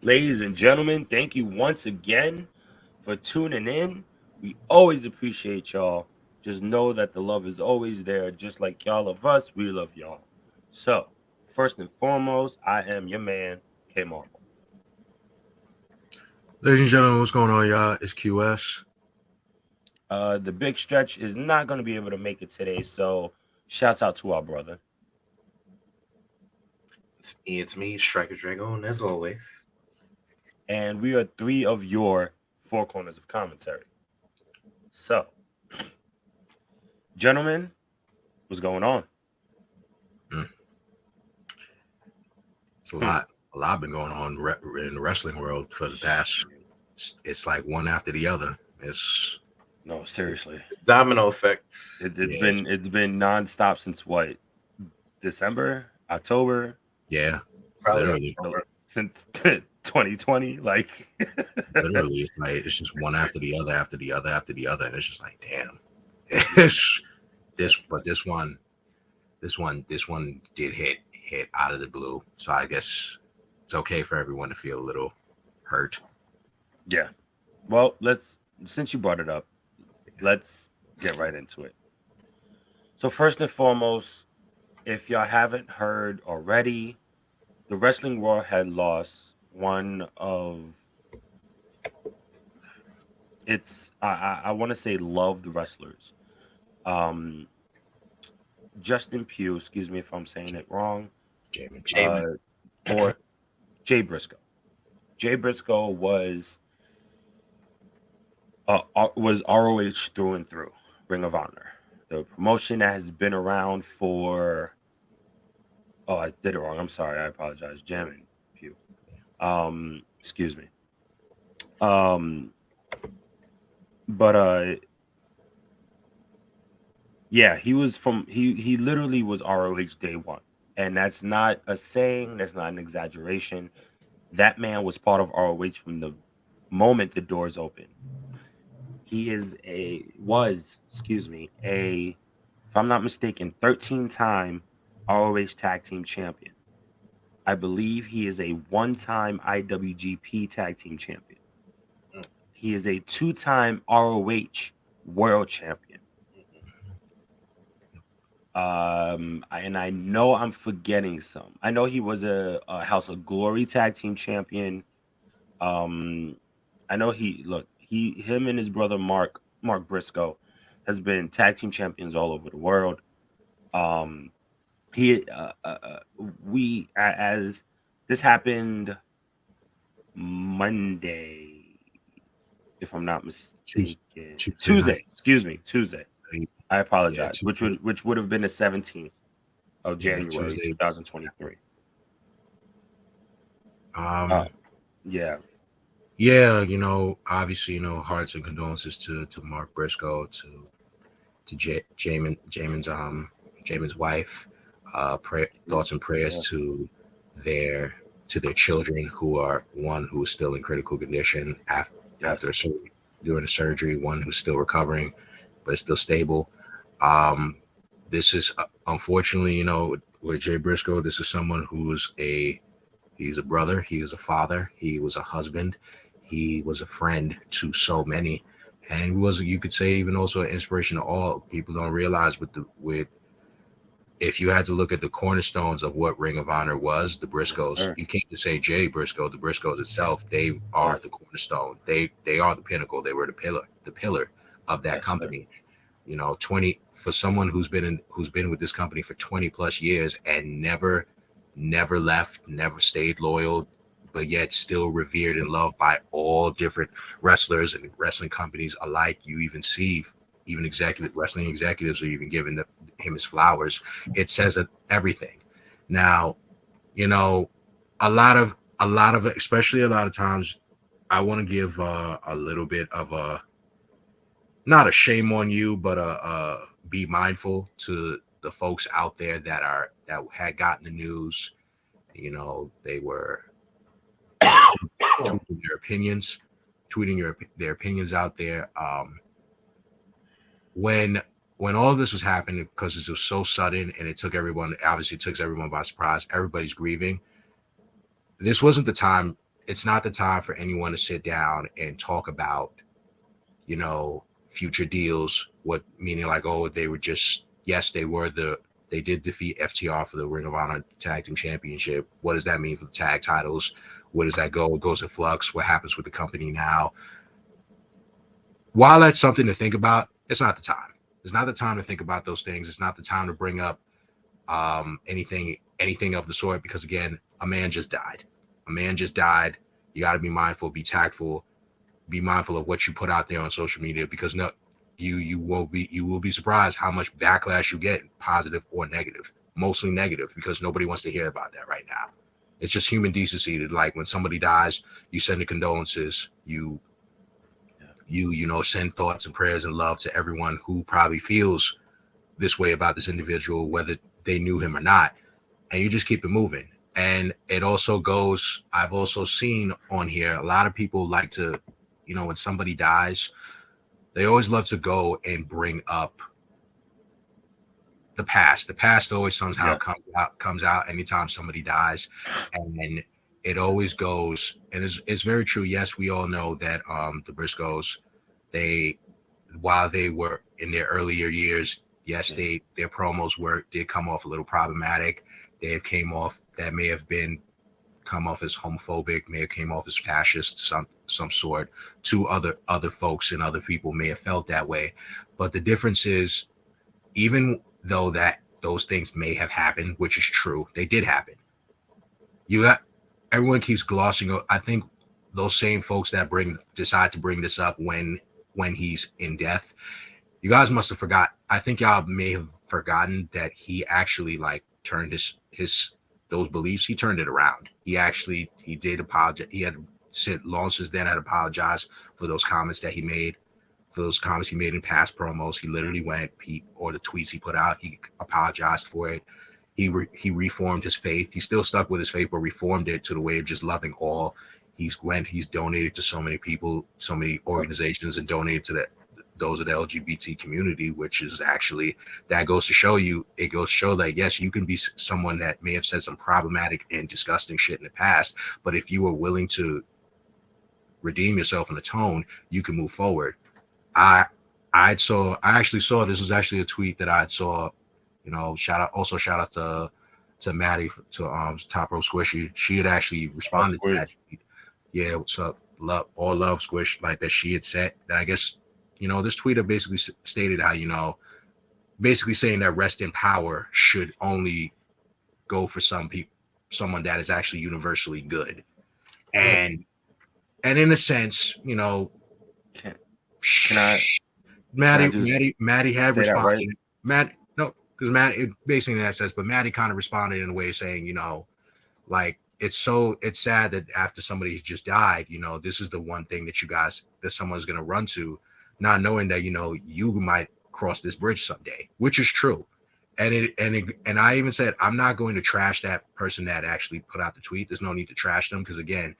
Ladies and gentlemen, thank you once again for tuning in. We always appreciate y'all. Just know that the love is always there, just like y'all love us, we love y'all. So, first and foremost, I am your man, K Marvel. Ladies and gentlemen, what's going on, y'all? It's QS. The big stretch is not going to be able to make it today, so shouts out to our brother. It's me, StrykerDragoon, as always. And we are three of your four corners of commentary. So, gentlemen, what's going on? It's a lot been going on in the wrestling world for the past. It's like one after the other. No, seriously, Domino effect. it's been nonstop since what, December, October? Yeah, Probably literally, October. Since 2020, like literally, it's just one after the other, after the other, after the other, and it's just like, damn. This one did hit out of the blue. So I guess it's okay for everyone to feel a little hurt. Yeah. Well, since you brought it up, let's get right into it. So first and foremost, if y'all haven't heard already, the wrestling world had lost one of its I want to say loved wrestlers. Justin Pugh, excuse me if I'm saying it wrong. Jamin. Or Jay Brisco. Jay Brisco was ROH through and through, Ring of Honor. The promotion that has been around for I did it wrong. I'm sorry. I apologize. Jamin Pugh. Excuse me. But yeah, he literally was ROH day one. And that's not a saying, that's not an exaggeration. That man was part of ROH from the moment the doors opened. He was, if I'm not mistaken, 13-time ROH Tag Team Champion. I believe he is a one-time IWGP Tag Team Champion. He is a two-time ROH World Champion. And I know I'm forgetting some. I know he was a House of Glory Tag Team Champion. I know him and his brother Mark Briscoe has been tag team champions all over the world. As this happened Monday, if I'm not mistaken, Tuesday. Excuse me, Tuesday. I apologize. Yeah, which would have been the 17th of January 2023. Yeah. Yeah, obviously, hearts and condolences to Mark Briscoe, to Jamin's wife. Thoughts and prayers to their children who is still in critical condition after during the surgery, one who's still recovering but is still stable. This is unfortunately, with Jay Briscoe, this is someone he's a brother, he was a father, he was a husband, he was a friend to so many, and he was, you could say, even also an inspiration to all. People don't realize if you had to look at the cornerstones of what Ring of Honor was, the Briscoes, you can't just say Jay Briscoe. The Briscoes itself, they are the cornerstone. They are the pinnacle. They were the pillar of that company. Sir. For someone who's been with this company for 20 plus years and never left, never stayed loyal, but yet still revered and loved by all different wrestlers and wrestling companies alike. You even see wrestling executives are even giving him his flowers. It says everything. Now, a lot of especially a lot of times, I want to give a little bit of not a shame on you, but be mindful to the folks out there that had gotten the news. They were tweeting their opinions out there. When all of this was happening, because it was so sudden and it took everyone by surprise, everybody's grieving. This wasn't the time. it's not the time for anyone to sit down and talk about, future deals. What meaning like, oh, they were just, yes, they did defeat FTR for the Ring of Honor Tag Team Championship. What does that mean for the tag titles? Where does that go? It goes in flux. What happens with the company now? While that's something to think about, it's not the time. It's not the time to think about those things. It's not the time to bring up anything of the sort, because again, a man just died. You got to be mindful, be tactful, be mindful of what you put out there on social media, because you will be surprised how much backlash you get, positive or negative. Mostly negative, because nobody wants to hear about that right now. It's just human decency to, like, when somebody dies, you send the condolences, you send thoughts and prayers and love to everyone who probably feels this way about this individual, whether they knew him or not, and you just keep it moving. And it also goes, I've also seen on here, a lot of people like to, when somebody dies, they always love to go and bring up the past. The past always somehow comes out anytime somebody dies. And then it always goes, and it's very true. Yes, we all know that the Briscoes, while they were in their earlier years, yes, their promos did come off a little problematic. They have may have come off as homophobic, may have came off as fascist, some sort. To other folks and other people may have felt that way. But the difference is, even though that those things may have happened, which is true, they did happen. Everyone keeps glossing. I think those same folks that decide to bring this up when he's in death, you guys must have forgot. I think y'all may have forgotten that he actually turned those beliefs. He turned it around. He did apologize. He had said long since then had apologized for those comments that he made. For those comments he made in past promos, he literally or the tweets he put out, he apologized for it. He reformed his faith. He still stuck with his faith, but reformed it to the way of just loving all. He's donated to so many people, so many organizations, and donated to those of the LGBT community, which is actually, that goes to show that yes, you can be someone that may have said some problematic and disgusting shit in the past, but if you are willing to redeem yourself and atone, you can move forward. I actually saw, this was actually a tweet that I saw, shout out to Maddie, to Top Row Squishy. She had actually responded to that tweet. Yeah, what's up? All love, Squish, like that she had said that, I guess, this tweeter basically stated how, basically saying that rest in power should only go for someone that is actually universally good. And in a sense, Maddie had responded. Right? Because basically in that sense, but Maddie kind of responded in a way saying, it's sad that after somebody just died, this is the one thing that someone's going to run to, not knowing that, you might cross this bridge someday, which is true. And I even said, I'm not going to trash that person that actually put out the tweet. There's no need to trash them, because again,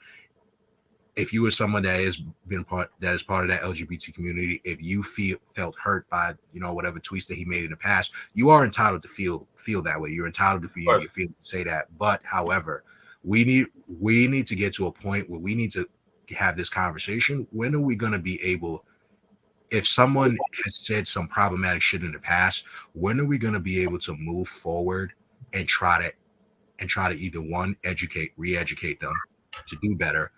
if you were someone that is part of that LGBT community, if you felt hurt by whatever tweets that he made in the past, you are entitled to feel that way. You're entitled to feel say that. But however, we need to get to a point where we need to have this conversation. When are we going to be able? If someone has said some problematic shit in the past, when are we going to be able to move forward and try to either one, re-educate them to do better,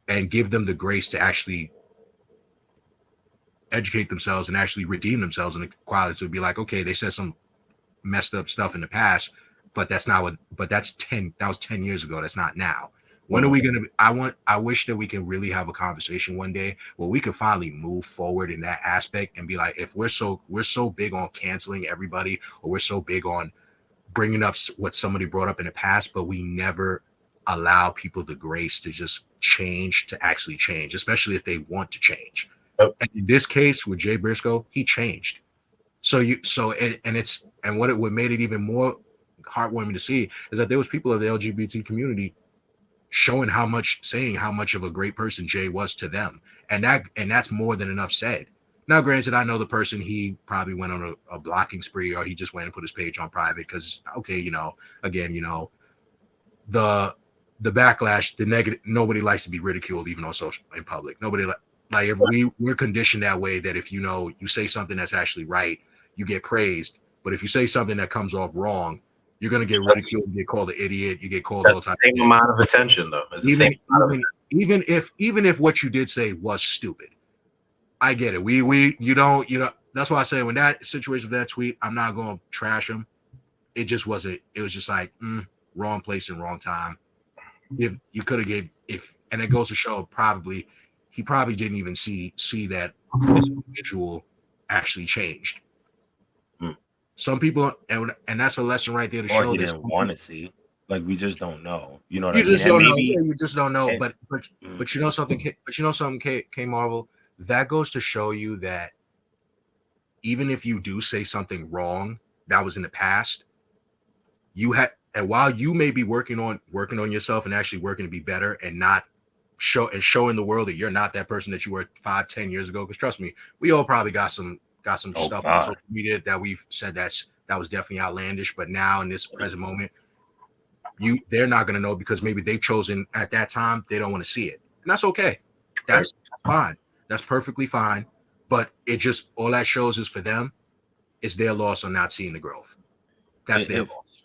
and give them the grace to actually educate themselves and actually redeem themselves in the quality, to be like, okay, they said some messed up stuff in the past, but that was 10 years ago. That's not now. When are we going to, I wish that we can really have a conversation one day where we can finally move forward in that aspect and be like, if we're so big on canceling everybody, or we're so big on bringing up what somebody brought up in the past, but we never allow people the grace to just actually change, especially if they want to change. And in this case with Jay Brisco, he changed. What made it even more heartwarming to see is that there was people of the LGBT community saying how much of a great person Jay was to them, and that's more than enough said. Now, granted, I know the person, he probably went on a blocking spree, or he just went and put his page on private because, okay, again, the backlash, the negative. Nobody likes to be ridiculed, even on social in public. Nobody like if we're conditioned that way that if you say something that's actually right, you get praised. But if you say something that comes off wrong, you're gonna get ridiculed. You get called an idiot. You get called all types. The same amount of attention, though. It's the same amount of attention. Even if what you did say was stupid, I get it. You don't. That's why I say when that situation with that tweet, I'm not going to trash him. It just wasn't. It was just like wrong place and wrong time. If you could have gave and it goes to show he probably didn't even see that this individual actually changed. Some people, and that's a lesson right there to show. Or he didn't want to see. Like we just don't know. You know what you I mean? Just don't know. Maybe, yeah, you just don't know. But you know something. But you know something, K Marvel. That goes to show you that even if you do say something wrong that was in the past, and while you may be working on yourself and actually working to be better and not showing the world that you're not that person that you were 5-10 years ago. Because trust me, we all probably got some stuff on social media that we've said that was definitely outlandish. But now in this present moment, they're not going to know because maybe they've chosen at that time they don't want to see it, and that's okay. That's fine. That's perfectly fine. But it just all that shows is for them, it's their loss on not seeing the growth. That's their loss.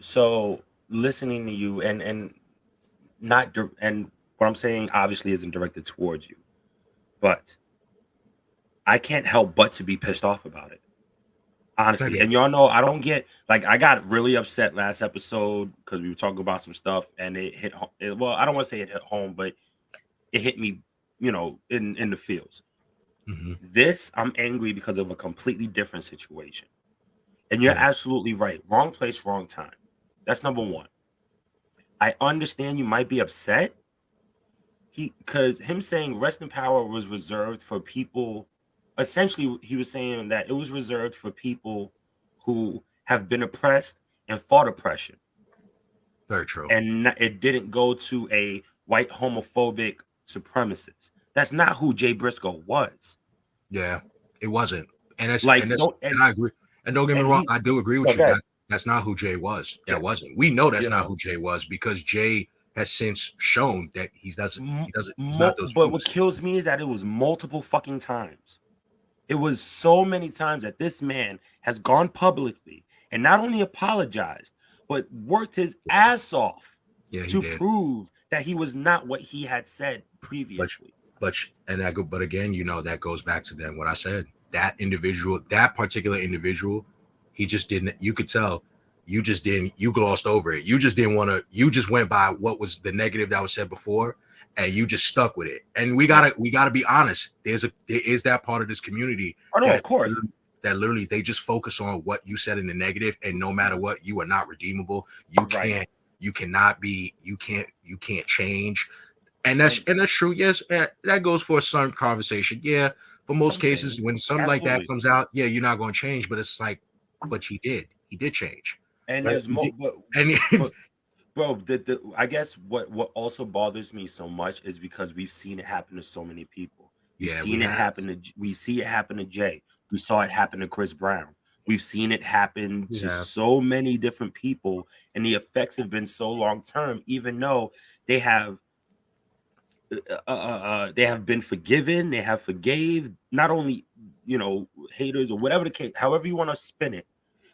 So listening to you and what I'm saying obviously isn't directed towards you, but I can't help but to be pissed off about it. Honestly. Okay. And y'all know I don't get I got really upset last episode because we were talking about some stuff and it hit home. Well, I don't want to say it hit home, but it hit me, in the feels. Mm-hmm. This, I'm angry because of a completely different situation. And you're absolutely right. Wrong place, wrong time. That's number one. I understand you might be upset. Because him saying rest in power was reserved for people. Essentially, he was saying that it was reserved for people who have been oppressed and fought oppression. Very true. And it didn't go to a white homophobic supremacist. That's not who Jay Brisco was. Yeah, it wasn't. And I agree. And don't get me wrong, I do agree with you. That's not who Jay was. That wasn't. We know that's not who Jay was because Jay has since shown that he's not those but what kills me is that it was multiple fucking times. It was so many times that this man has gone publicly and not only apologized, but worked his ass off to prove that he was not what he had said previously. But again, that goes back to then what I said. That particular individual, he just didn't. You could tell, you glossed over it. You just didn't want to. You just went by what was the negative that was said before, and you just stuck with it. And we gotta be honest. There is that part of this community. Oh no, of course. That literally they just focus on what you said in the negative, and no matter what, you are not redeemable. You can't change. And that's true. Yes, that goes for a certain conversation. Yeah, for most cases, when something like that comes out, you're not going to change. But it's like, but he did change. And there's more. Bro, I guess what also bothers me so much is because we've seen it happen to so many people. We see it happen to Jay. We saw it happen to Chris Brown. We've seen it happen to so many different people, and the effects have been so long term. Even though they have been forgiven, they have forgave not only haters or whatever the case, however you want to spin it,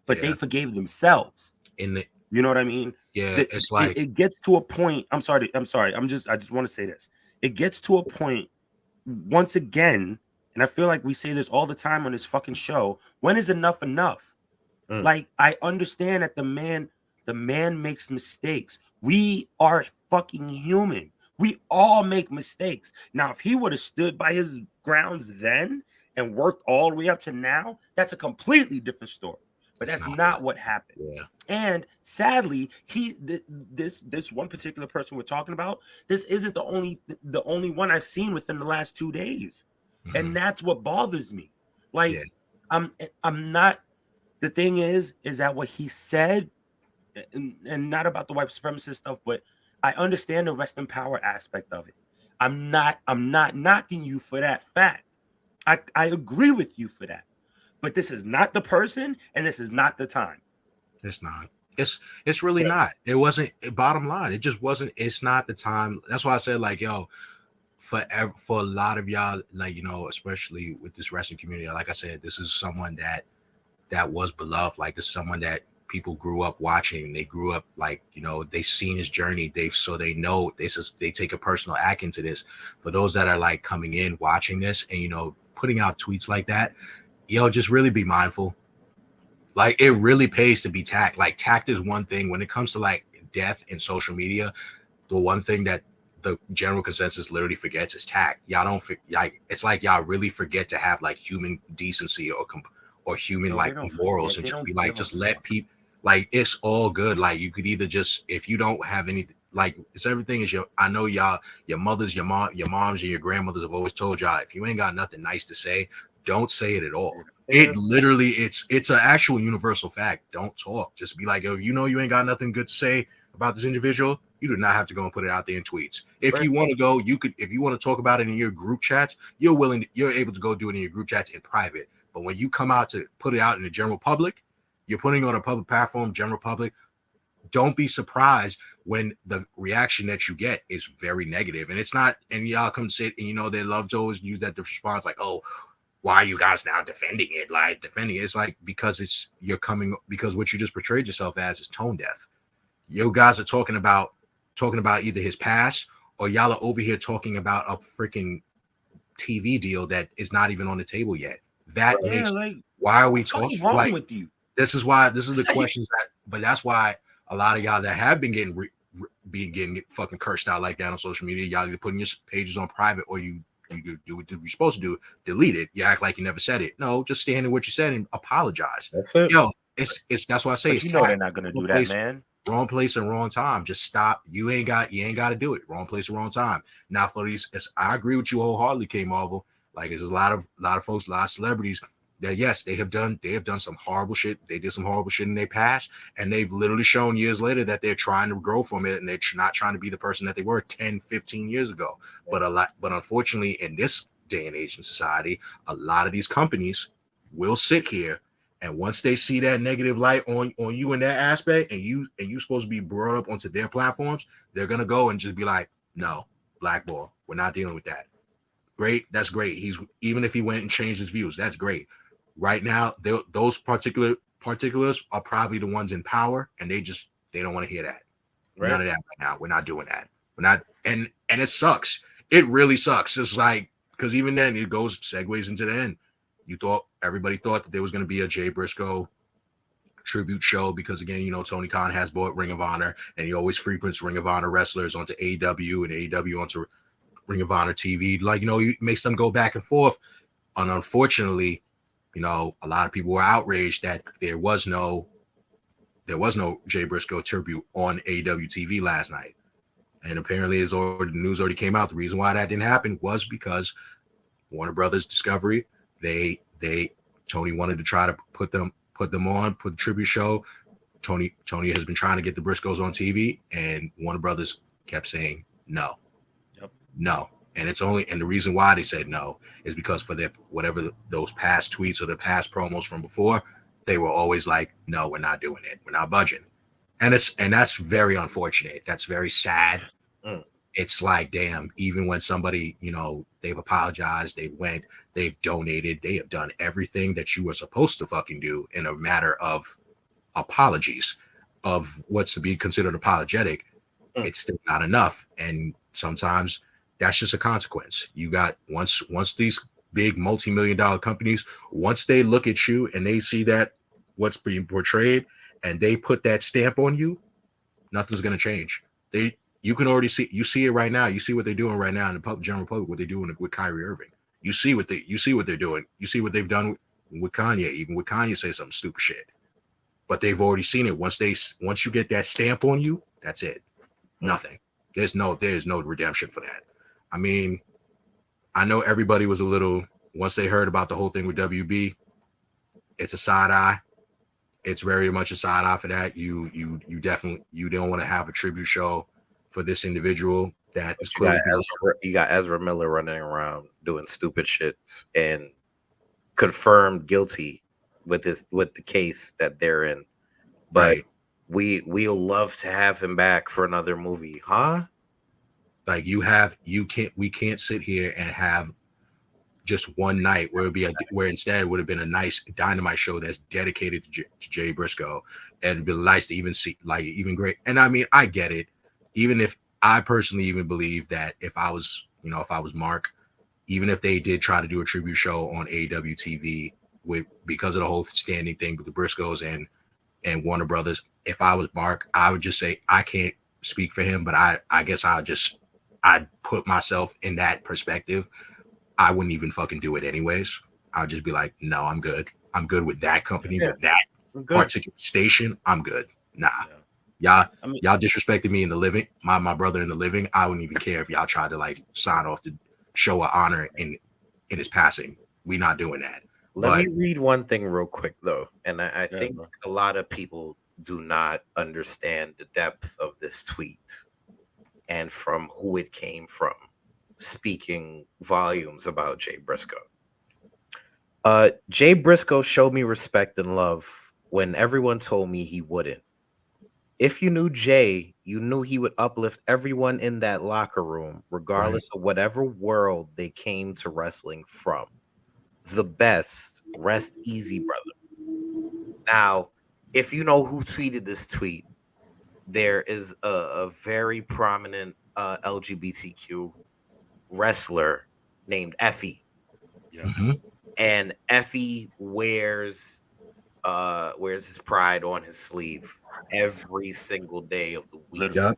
but they forgave themselves. You know what I mean? Yeah, it's like it gets to a point. I'm sorry. I just want to say this. It gets to a point once again, and I feel like we say this all the time on this fucking show. When is enough enough? Like, I understand that the man makes mistakes. We are fucking human. We all make mistakes. Now, if he would have stood by his grounds then and worked all the way up to now, that's a completely different story. But that's not what happened. Yeah. And sadly, this one particular person we're talking about, this isn't the only one I've seen within the last 2 days. Mm-hmm. And that's what bothers me. Like, I'm not. The thing is that what he said, and not about the white supremacist stuff, but I understand the rest in power aspect of it. I'm not knocking you for that fact. I agree with you for that. But this is not the person, and this is not the time. It's not. It's really not. It wasn't. Bottom line, it just wasn't. It's not the time. That's why I said, like, yo, for a lot of y'all, like, especially with this wrestling community, like I said, this is someone that was beloved. Like, this is someone that people grew up watching. They grew up, like, they seen his journey. They know this is, they take a personal act into this. For those that are like coming in watching this and putting out tweets like that, just really be mindful. Like, it really pays to be tact. Like, tact is one thing when it comes to like death in social media. The one thing that the general consensus literally forgets is tact. Y'all don't like, it's like y'all really forget to have like human decency or human like morals, and just be like, just let people, like, it's all good. Like, you could either just, if you don't have any, like, it's everything is I know y'all, your mothers, your moms, and your grandmothers have always told y'all, if you ain't got nothing nice to say, don't say it at all. It literally, it's an actual universal fact. Don't talk. Just be like, yo, you ain't got nothing good to say about this individual, you do not have to go and put it out there in tweets. If you want to go, you could. If you want to talk about it in your group chats, you're able to go do it in your group chats in private. But when you come out to put it out in the general public, you're putting on a public platform, general public. Don't be surprised when the reaction that you get is very negative. And it's not, and y'all come sit and they love to always use that response like, oh, why are you guys now defending it? Like, defending it. It's like, because because what you just portrayed yourself as is tone deaf. You guys are talking about either his past, or y'all are over here talking about a freaking TV deal that is not even on the table yet. That makes, like, why are we talking? What's wrong like, with you? This is the questions but that's why a lot of y'all that have been getting fucking cursed out like that on social media, y'all either putting your pages on private, or you do what you're supposed to do, delete it. You act like you never said it. No, just stand in what you said and apologize. That's it. It's that's why I say, but they're not gonna do that, man. Wrong place and wrong time. Just stop. You ain't got to do it. Wrong place and wrong time. Now, for these, I agree with you wholeheartedly, K Marvel. Like, there's a lot of folks, a lot of celebrities that, yes, they have done some horrible shit. They did some horrible shit in their past, and they've literally shown years later that they're trying to grow from it, and they're not trying to be the person that they were 10, 15 years ago. But unfortunately, in this day and age in society, a lot of these companies will sit here, and once they see that negative light on you in that aspect, and you supposed to be brought up onto their platforms, they're gonna go and just be like, no, blackball. We're not dealing with that. Great, that's great. Even if he went and changed his views, that's great. Right now, those particulars are probably the ones in power, and they don't want to hear that. Right. None of that right now. We're not doing that. We're not, and it sucks. It really sucks. It's like, because even then it segues into the end. Everybody thought that there was going to be a Jay Brisco tribute show, because again, Tony Khan has bought Ring of Honor, and he always frequents Ring of Honor wrestlers onto AEW, and AEW onto Ring of Honor TV. Like, he makes them go back and forth. And unfortunately, a lot of people were outraged that there was no Jay Brisco tribute on AEW TV last night. And apparently the news already came out. The reason why that didn't happen was because Warner Brothers Discovery, Tony wanted to try to put the tribute show. Tony has been trying to get the Briscoes on TV, and Warner Brothers kept saying no. Yep. No. And the reason why they said no is because for those past tweets or the past promos from before, they were always like, no, we're not doing it. We're not budging. And that's very unfortunate. That's very sad. It's like, damn, even when somebody, they've apologized, they've donated, they have done everything that you were supposed to fucking do in a matter of apologies, of what's to be considered apologetic. It's still not enough. And sometimes that's just a consequence. You got, once these big multi-million-dollar companies, once they look at you and they see that what's being portrayed, and they put that stamp on you, nothing's going to change. You can already see it right now. You see what they're doing right now in the general public, what they're doing with Kyrie Irving. You see what they're doing. You see what they've done with Kanye. Even with Kanye say some stupid shit, but they've already seen it. Once you get that stamp on you, that's it. Nothing. There's no redemption for that. I mean, I know everybody was a little, once they heard about the whole thing with WB, it's a side eye. It's very much a side eye for that. You don't want to have a tribute show for this individual that is clearly. You got Ezra Miller running around doing stupid shit and confirmed guilty with the case that they're in, but we'll love to have him back for another movie, huh? Like we can't sit here and have just one night where where instead it would have been a nice Dynamite show that's dedicated to Jay Briscoe, and it'd be nice to even see like even great. And I mean, I get it. Even if I personally even believe that if I was Mark, even if they did try to do a tribute show on AEW TV because of the whole standing thing with the Briscoes and Warner Brothers, if I was Mark, I would just say I can't speak for him, but I guess I'd put myself in that perspective. I wouldn't even fucking do it anyways. I'd just be like, no, I'm good. I'm good with that company, with that particular station. I'm good. Nah. Y'all disrespected me in the living, my brother in the living. I wouldn't even care if y'all tried to like sign off to show an honor in his passing. We not doing that. Let me read one thing real quick though. And I think a lot of people do not understand the depth of this tweet and from who it came from, speaking volumes about Jay Briscoe. Jay Briscoe showed me respect and love when everyone told me he wouldn't. If you knew Jay, you knew he would uplift everyone in that locker room, regardless of whatever world they came to wrestling from. The best. Rest easy, brother. Now, if you know who tweeted this tweet, there is a very prominent LGBTQ wrestler named Effie. Yeah. Mm-hmm. And Effie wears his pride on his sleeve every single day of the week. Yep.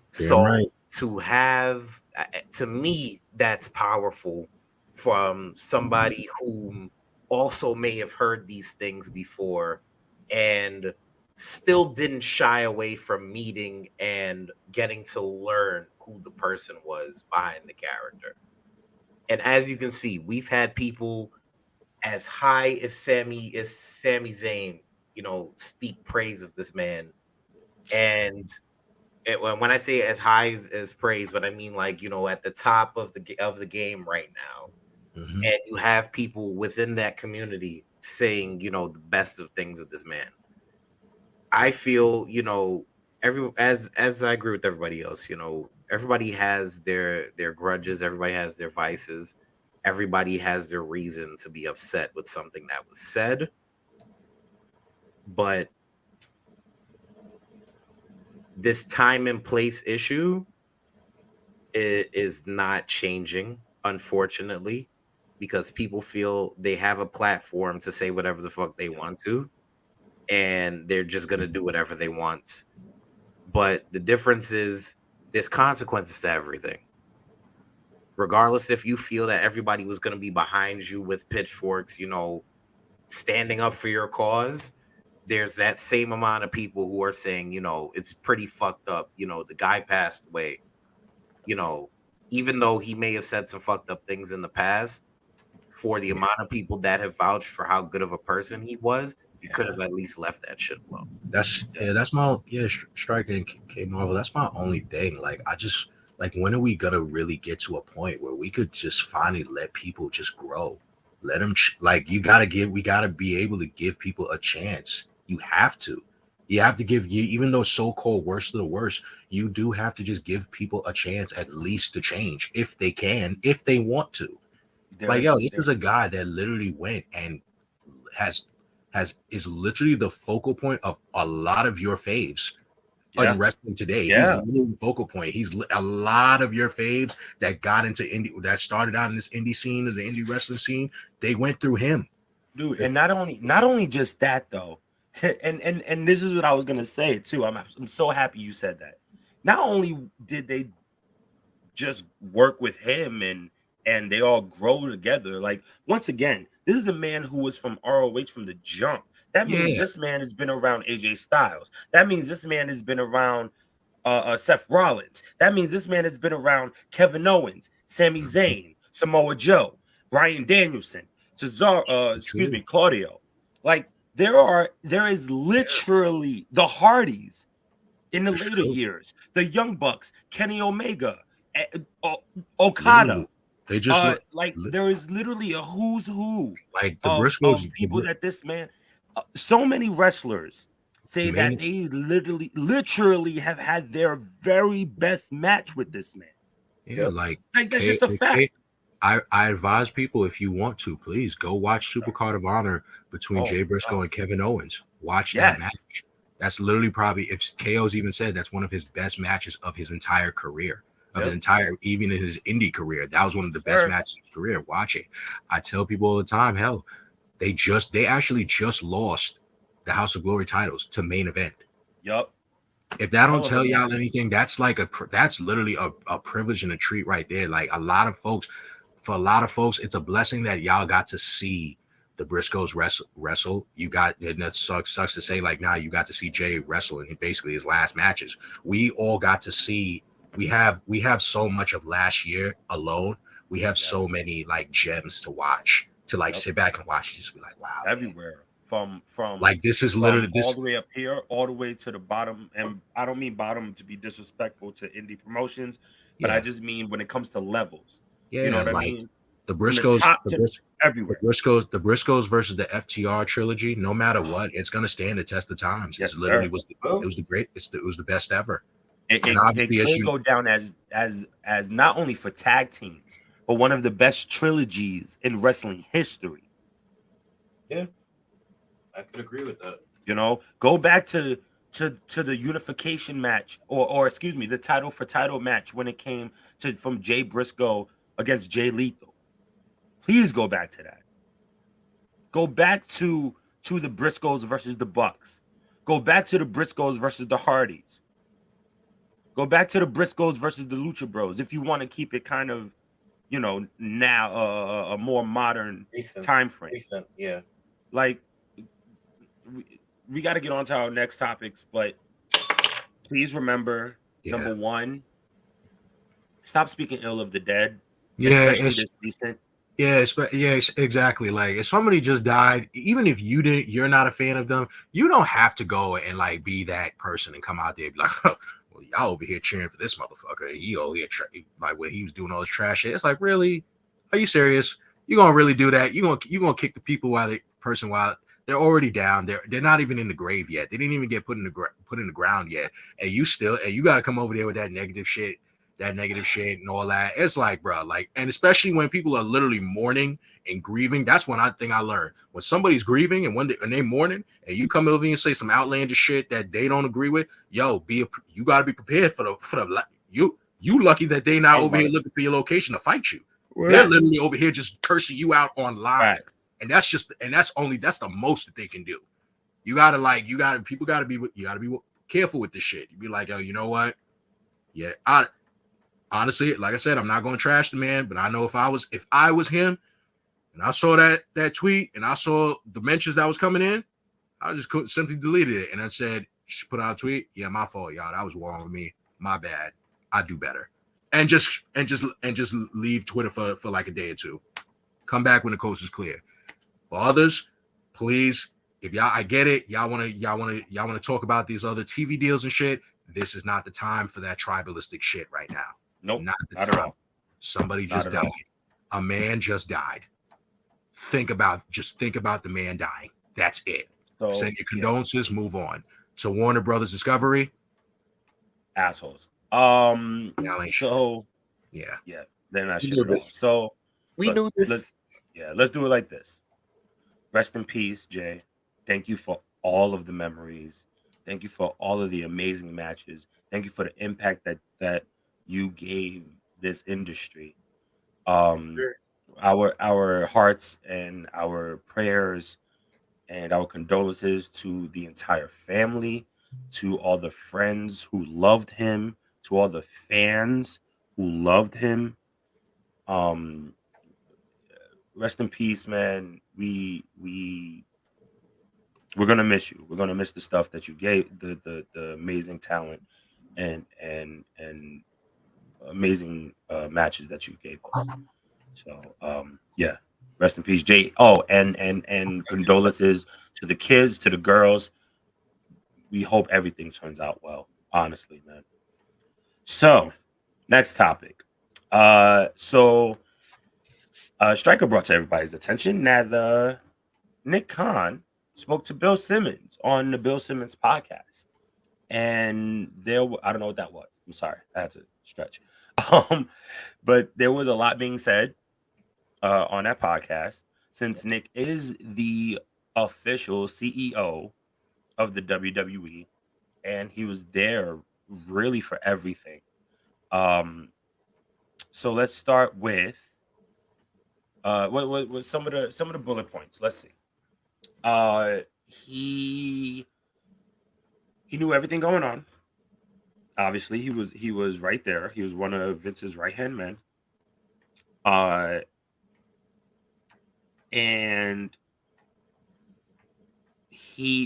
So to me, that's powerful from somebody who also may have heard these things before and still didn't shy away from meeting and getting to learn who the person was behind the character. And as you can see, we've had people as high as Sami Zayn, speak praise of this man. And when I say as high as praise, but I mean like, at the top of the game right now. Mm-hmm. And you have people within that community saying, the best of things of this man. I feel, as I agree with everybody else, everybody has their grudges, everybody has their vices, everybody has their reason to be upset with something that was said. But this time and place issue is not changing, unfortunately, because people feel they have a platform to say whatever the fuck they want to, and they're just going to do whatever they want. But the difference is there's consequences to everything. Regardless if you feel that everybody was going to be behind you with pitchforks, standing up for your cause, there's that same amount of people who are saying, it's pretty fucked up. The guy passed away. Even though he may have said some fucked up things in the past, for the amount of people that have vouched for how good of a person he was, you could have at least left that shit alone. That's my Stryker and K Marvel. That's my only thing. Like, I just like, when are we gonna really get to a point where we could just finally let people just grow? Let them we gotta be able to give people a chance. You have to give even though so-called worst of the worst, you do have to just give people a chance at least to change if they can, if they want to. This is a guy that literally went and is literally the focal point of a lot of your faves in wrestling today. Yeah. He's literally the focal point. He's a lot of your faves that got into indie, that started out in this indie scene, or the indie wrestling scene. They went through him, dude. And not only just that though, and this is what I was gonna say too. I'm so happy you said that. Not only did they just work with him and they all grow together. Like, once again, this is a man who was from ROH from the jump. That means this man has been around AJ Styles. That means this man has been around Seth Rollins. That means this man has been around Kevin Owens, Sami Zayn, Samoa Joe, Bryan Danielson, Claudio. Like, there is literally the Hardys in the later years, the Young Bucks, Kenny Omega, Okada. They just there is literally a who's who like the Briscoes of people that this man. So many wrestlers say that they literally have had their very best match with this man. Yeah, like that's just a fact. I advise people, if you want to, please go watch Supercard of Honor between Jay Briscoe and Kevin Owens. Watch that match. That's literally probably, if KO's even said, that's one of his best matches of his entire career, even in his indie career. That was one of the best matches of his career. Watch it. I tell people all the time, hell, they actually just lost the House of Glory titles to Main Event. Yup. If that don't tell y'all anything, that's literally a privilege and a treat right there. Like for a lot of folks, it's a blessing that y'all got to see the Briscoes wrestle. You got, and that sucks to say, like, now you got to see Jay wrestle in basically his last matches. We all got to see. We have so much of last year alone. We have so many like gems to watch, to like sit back and watch. Just be like, wow, everywhere. Man. From like, this is literally all the way up here, all the way to the bottom. And I don't mean bottom to be disrespectful to indie promotions, but I just mean when it comes to levels. Yeah, you know what like, I mean? The Briscoes, everywhere. The Briscoes versus the FTR trilogy. No matter what, it's gonna stand the test of times. Yes, it literally was the best ever. It can go down as not only for tag teams, but one of the best trilogies in wrestling history. Yeah, I could agree with that. You know, go back to the unification match, or excuse me, the title for title match when it came from Jay Briscoe against Jay Lethal. Please go back to that. Go back to the Briscoes versus the Bucks. Go back to the Briscoes versus the Hardys. Go back to the Briscoes versus the Lucha Bros. If you want to keep it kind of, you know, now a more modern time frame. Yeah. Like, we got to get on to our next topics, but please remember, number one, stop speaking ill of the dead. Yeah, exactly. Like, if somebody just died, even if you're not a fan of them, you don't have to go and like be that person and come out there and be like, oh, well, y'all over here cheering for this motherfucker. He over here like when he was doing all this trash shit. It's like, really? Are you serious? You gonna really do that? You gonna kick the people while they're already down? They're not even in the grave yet. They didn't even get put in the ground yet, and you got to come over there with that negative shit and all that. It's like, bro, like, and especially when people are literally mourning and grieving. That's one thing I learned. When somebody's grieving and when they mourning, and you come over and say some outlandish shit that they don't agree with, you got to be prepared for the you lucky that they not over here looking for your location to fight you. Right. They're literally over here just cursing you out online. Right. And that's the most that they can do. You gotta be careful with this shit. You be like, yo, you know what? Yeah, honestly, like I said, I'm not going to trash the man, but I know if I was him and I saw that tweet and I saw the mentions that was coming in, I just simply deleted it and I said, put out a tweet. Yeah, my fault, y'all. That was wrong with me. My bad. I do better. And just leave Twitter for like a day or two. Come back when the coast is clear. For others, please, if I get it, y'all want to talk about these other TV deals and shit. This is not the time for that tribalistic shit right now. Nope, not at all. Somebody just died. A man just died. Think about the man dying. That's it. So, send your condolences. Yeah. Move on. To Warner Brothers Discovery. Assholes. So yeah, they're not sure. So we knew this. Let's do it like this. Rest in peace, Jay. Thank you for all of the memories. Thank you for all of the amazing matches. Thank you for the impact that you gave this industry. Our hearts and our prayers and our condolences to the entire family, to all the friends who loved him, to all the fans who loved him. Rest in peace, man. We're gonna miss you. We're gonna miss the stuff that you gave, the amazing talent and amazing matches that you gave us. So rest in peace, Jay. Oh, and condolences to the kids, to the girls. We hope everything turns out well, honestly, man. So, next topic. Stryker brought to everybody's attention that Nick Khan spoke to Bill Simmons on the Bill Simmons podcast, and I don't know what that was. I'm sorry, I had to stretch. But there was a lot being said on that podcast, since Nick is the official CEO of the WWE, and he was there really for everything. So let's start with what some of the bullet points. Let's see. He knew everything going on. Obviously, he was right there. He was one of Vince's right-hand men. And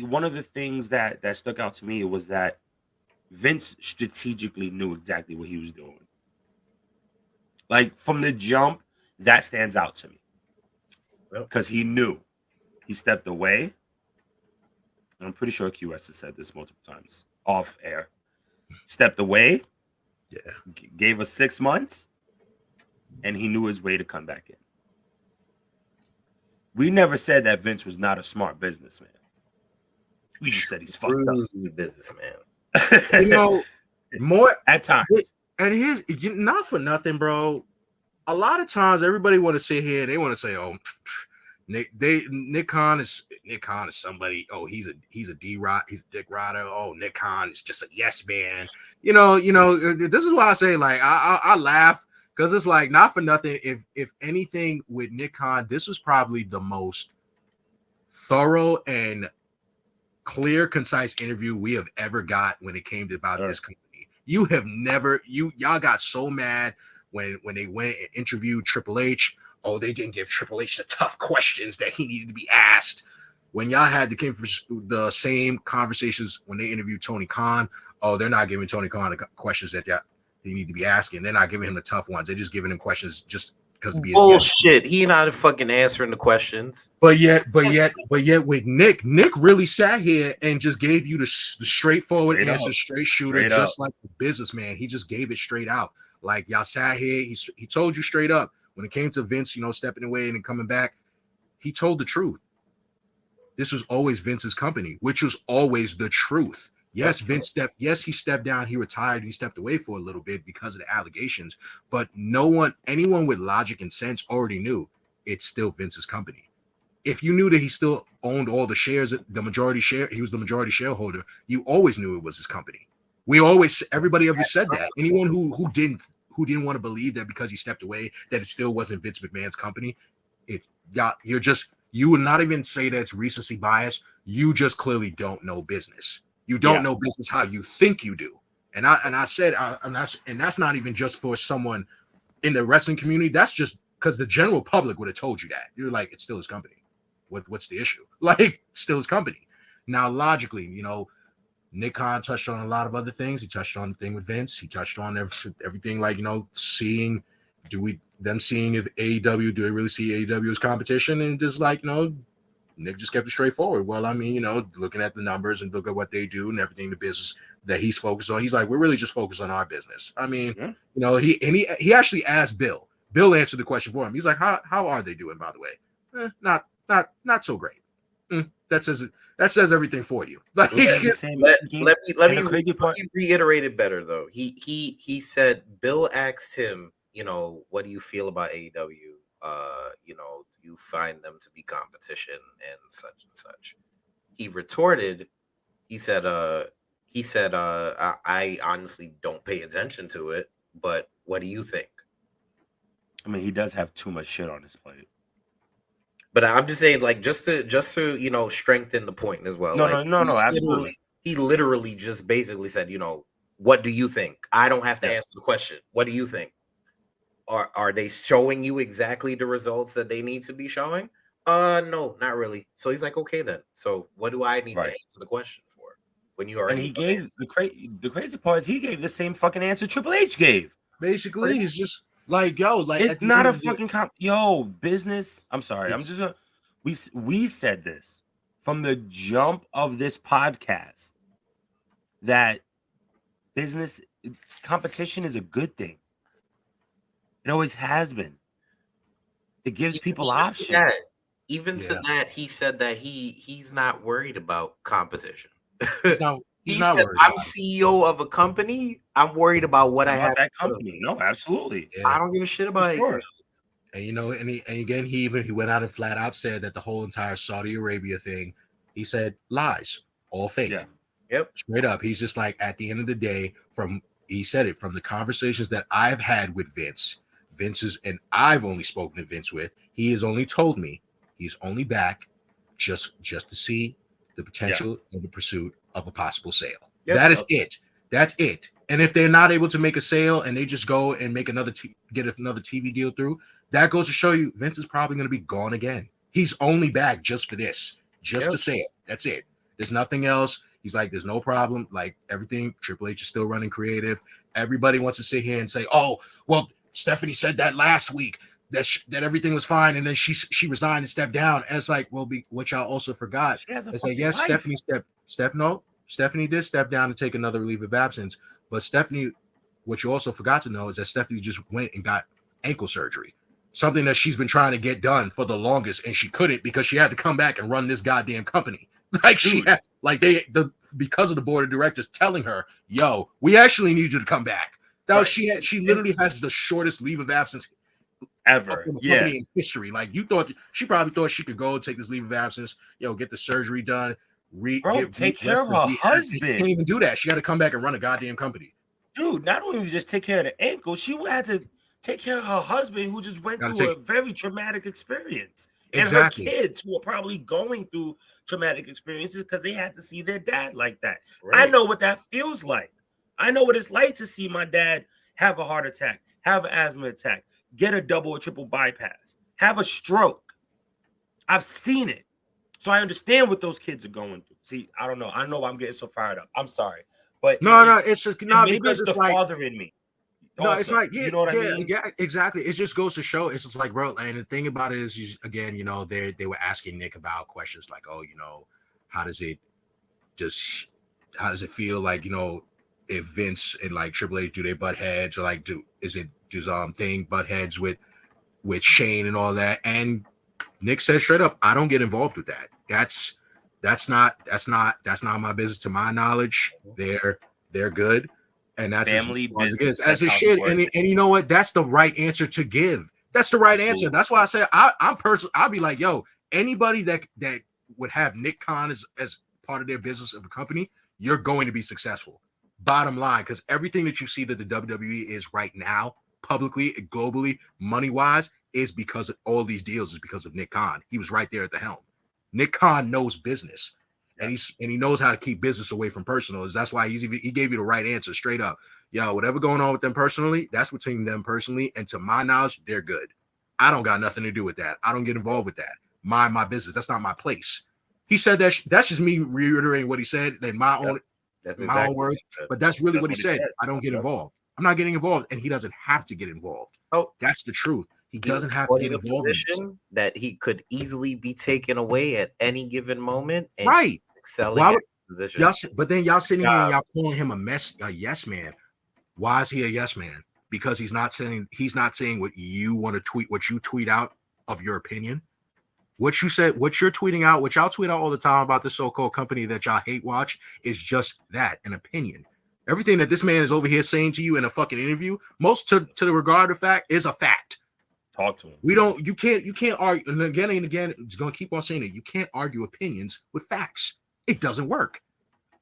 one of the things that stuck out to me was that Vince strategically knew exactly what he was doing. Like from the jump, that stands out to me. Because he knew. He stepped away. I'm pretty sure QS has said this multiple times off air. Stepped away. Yeah. Gave us 6 months. And he knew his way to come back in. We never said that Vince was not a smart businessman. We just said he's fucked up. Businessman. You know, more at times. And here's not for nothing, bro. A lot of times, everybody want to sit here and they want to say, "Oh, Nick Khan is somebody. Oh, he's a D-Rod, he's a dick rider. Oh, Nick Khan is just a yes man." You know. This is why I say, like, I laugh because it's like not for nothing. If anything with Nick Khan, this was probably the most thorough and clear, concise interview we have ever got when it came to about this company. You have never, y'all got so mad when they went and interviewed Triple H. Oh, they didn't give Triple H the tough questions that he needed to be asked. When y'all had the same conversations when they interviewed Tony Khan, oh, they're not giving Tony Khan the questions that they need to be asking. They're not giving him the tough ones. They're just giving him questions just because of being bullshit. He not fucking answering the questions. But yet with Nick really sat here and just gave you the straightforward answer, straight shooter, just like a businessman. He just gave it straight out. Like y'all sat here, he told you straight up. When it came to Vince, stepping away and then coming back, he told the truth. This was always Vince's company, which was always the truth. Yes, he stepped down, he retired, he stepped away for a little bit because of the allegations, but anyone with logic and sense already knew it's still Vince's company. If you knew that he still owned all the shares, he was the majority shareholder, you always knew it was his company. Everybody ever said that. Anyone who didn't want to believe that because he stepped away, that it still wasn't Vince McMahon's company, you would not even say that it's recency bias. You just clearly don't know business. You don't know business how you think you do. And that's not even just for someone in the wrestling community. That's just because the general public would have told you that. You're like, it's still his company. What's the issue? Like, still his company. Now, logically, Nick Khan touched on a lot of other things. He touched on the thing with Vince. He touched on everything, like, seeing if AEW, do they really see AEW as competition? And just like, Nick just kept it straightforward. Well, I mean, looking at the numbers and look at what they do and everything, the business that he's focused on. He's like, we're really just focused on our business. I mean, he actually asked Bill. Bill answered the question for him. He's like, how are they doing, by the way? Not so great. That says everything for you. Like, let me reiterate it better though. He said Bill asked him, what do you feel about AEW? Do you find them to be competition and such? He retorted, he said, I honestly don't pay attention to it, but what do you think? I mean, he does have too much shit on his plate. But I'm just saying, like, just to strengthen the point as well. No, absolutely. He literally just basically said, what do you think? I don't have to answer the question. What do you think? Are they showing you exactly the results that they need to be showing? No, not really. So he's like, okay then. So what do I need to answer the question for? When you already gave the crazy part is he gave the same fucking answer Triple H gave. Basically, he's just like, it's not a fucking business. I'm sorry. I'm just we said this from the jump of this podcast that business competition is a good thing. It always has been. It gives people options. Even to that, he said that he's not worried about competition. He's not. He's He not said, worried. "I'm CEO of a company. I'm worried about what I About have that to put company. No, absolutely. Yeah. I don't give a shit about it. Sure. And you know, and again, he went out and flat out said that the whole entire Saudi Arabia thing, he said lies, all fake. Yeah. Yep. Straight up. He's just like, at the end of the day, he said it, from the conversations that I've had with Vince's, and I've only spoken to Vince with, he has only told me he's only back just to see the potential and the pursuit of a possible sale. Yep. That is it. That's it. And if they're not able to make a sale and they just go and make get another TV deal through, that goes to show you Vince is probably going to be gone again. He's only back just for this, just to say it. That's it. There's nothing else. He's like, there's no problem. Like, everything, Triple H is still running creative. Everybody wants to sit here and say, oh, well, Stephanie said that last week that everything was fine, and then she resigned and stepped down. And it's like, well, what y'all also forgot is that yes, life. Stephanie did step down to take another leave of absence, but Stephanie, what you also forgot to know is that Stephanie just went and got ankle surgery, something that she's been trying to get done for the longest, and she couldn't because she had to come back and run this goddamn company. Like, she had, like, because of the board of directors telling her, yo, we actually need you to come back. That was, she literally has the shortest leave of absence ever in history. Like, she probably thought she could go take this leave of absence, get the surgery done, take care of her husband. She can't even do that. She got to come back and run a goddamn company. Dude, not only just take care of the ankle, she had to take care of her husband, who just went through a very traumatic experience. Exactly. And her kids, who are probably going through traumatic experiences because they had to see their dad like that. Right. I know what that feels like. I know what it's like to see my dad have a heart attack, have an asthma attack, get a double or triple bypass, have a stroke. I've seen it. So I understand what those kids are going through. See, I don't know. I know I'm getting so fired up. I'm sorry. But it's just not maybe because it's the father in me. No, it's like, you know what I mean? Yeah, exactly. It just goes to show. It's just like, bro, and the thing about it is, again, they were asking Nick about questions like, oh, how does it feel like, if Vince and like Triple H, do they butt heads, or like does thing butt heads with Shane and all that? And Nick said straight up, I don't get involved with that. That's not my business. To my knowledge, they're good. And that's family business, as it should. And you know what? That's the right answer to give. That's the right answer. That's why I said I'm personally, I'll be like, yo, anybody that would have Nick Khan as part of their business of a company, you're going to be successful. Bottom line, because everything that you see that the WWE is right now, publicly, globally, money-wise, is because of all these deals, is because of Nick Khan. He was right there at the helm. Nick Khan knows business. And he knows how to keep business away from personal. That's why he gave you the right answer straight up. Yo, whatever going on with them personally, that's between them personally. And to my knowledge, they're good. I don't got nothing to do with that. I don't get involved with that. Mind my business. That's not my place. He said that. That's just me reiterating what he said in my own words. But that's really what he said. I don't get involved. I'm not getting involved, and he doesn't have to get involved. Oh, that's the truth. He doesn't have to get involved. That he could easily be taken away at any given moment. And right. Excelling position. But then y'all sitting here and y'all calling him a yes man. Why is he a yes man? Because he's not saying what you want to tweet, what you tweet out of your opinion. What you said, what you're tweeting out, what y'all tweet out all the time about this so-called company that y'all hate watch is just that, an opinion. Everything that this man is over here saying to you in a fucking interview, most to the regard of fact, is a fact. Talk to him. You can't argue, and again, it's gonna keep on saying it. You can't argue opinions with facts. It doesn't work.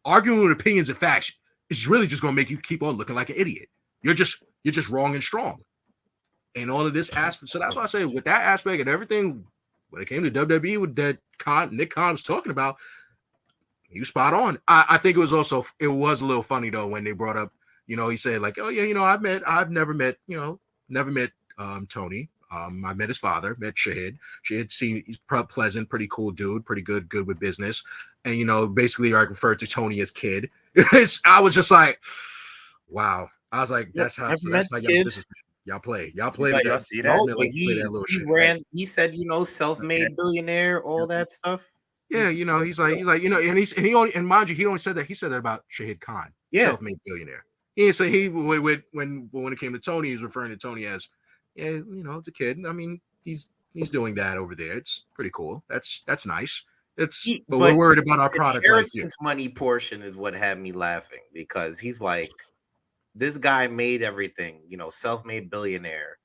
Arguing with opinions and facts is really just gonna make you keep on looking like an idiot. You're just wrong and strong. And all of this aspect. So that's why I say with that aspect and everything, when it came to WWE with that Nick Khan was talking about, he was spot on. I think it was a little funny though when they brought up, he said like, oh yeah, I've never met Tony. I met his father, met Shahid. He's pleasant, pretty cool dude, pretty good with business. And, basically I referred to Tony as kid. I was just like, wow. I was like, that's how y'all play. Y'all play. Y'all see that? He said, self-made billionaire, all that stuff. Yeah, he's like, and mind you, he only said that. He said that about Shahid Khan. Yeah. Self-made billionaire. He didn't say when it came to Tony, he was referring to Tony as, yeah, it's a kid. I mean, he's he's doing that over there. It's pretty cool. That's nice. But But we're worried about our the product. Like, inheritance money portion is what had me laughing, because he's like, this guy made everything, self-made billionaire.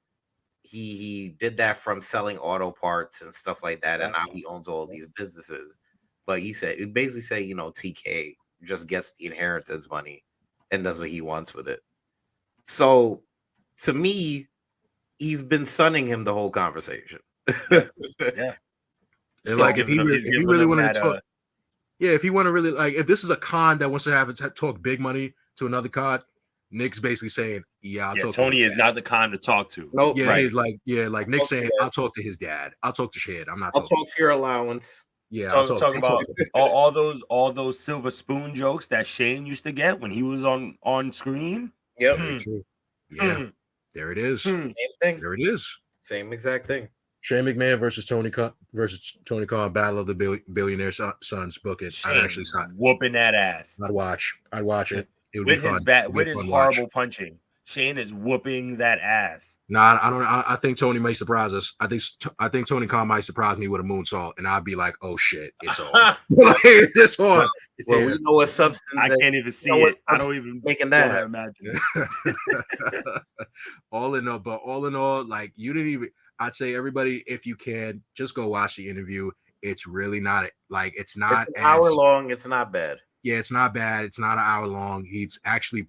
He did that from selling auto parts and stuff like that, and now he owns all these businesses. But he basically said, TK just gets the inheritance money and does what he wants with it. So to me, he's been sunning him the whole conversation. Yeah. And so, like, if he really wanted to talk, if he wanted to really, like, if this is a con that wants to have it talk big money to another con, Nick's basically saying, I'll talk Tony is not the con to talk to. Nope. Yeah, he's like, Nick's saying, I'll talk to his dad. I'll talk to Shed. I'll talk to your allowance. Yeah, talk about all those silver spoon jokes that Shane used to get when he was on screen. Yep. Yeah. There it is. Same thing. There it is. Same exact thing. Shane McMahon versus Tony Khan, Battle of the Billionaire Sons. Book it. I'd actually whooping that ass. I'd watch it. It would with be his fun. With his horrible punching. Shane is whooping that ass. Nah, I don't. I think Tony may surprise us. I think Tony Khan might surprise me with a moonsault, and I'd be like, "Oh shit, it's on! It's on!" Well, we know what substance. I can't even see it. I don't even making that imagine. all in all, like, you didn't even. I'd say everybody, if you can, just go watch the interview. It's really not like it's not an hour long. It's not bad. Yeah, it's not bad. It's not an hour long. It actually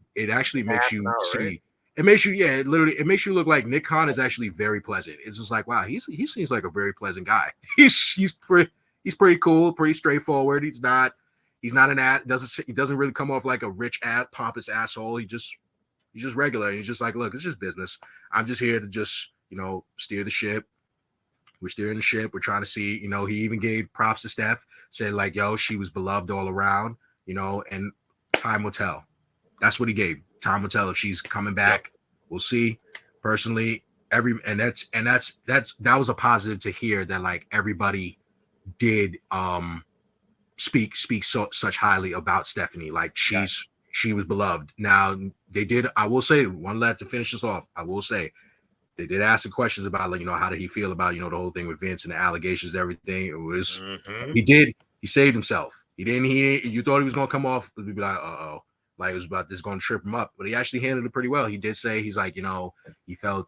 makes you see. Right? It makes you, it makes you look like Nick Khan is actually very pleasant. It's just like, wow, he seems like a very pleasant guy. He's pretty cool, pretty straightforward. He's not an ass. He doesn't really come off like a rich ass, pompous asshole. He's just regular. And he's just like, look, it's just business. I'm just here to just, steer the ship. We're steering the ship. We're trying to see, he even gave props to Steph, said like, yo, she was beloved all around, and time will tell. That's what he gave. Time will tell if she's coming back. Yep. We'll see. Personally, that was a positive to hear that, like, everybody did speak such highly about Stephanie. Like, she was beloved. Now they did. I will say one last to finish this off. I will say they did ask some questions about, like, how did he feel about the whole thing with Vince and the allegations, everything. It was he saved himself. You thought he was gonna come off. You'd be like, uh-oh. Like, it was about this going to trip him up, but he actually handled it pretty well. He did say, he's like, he felt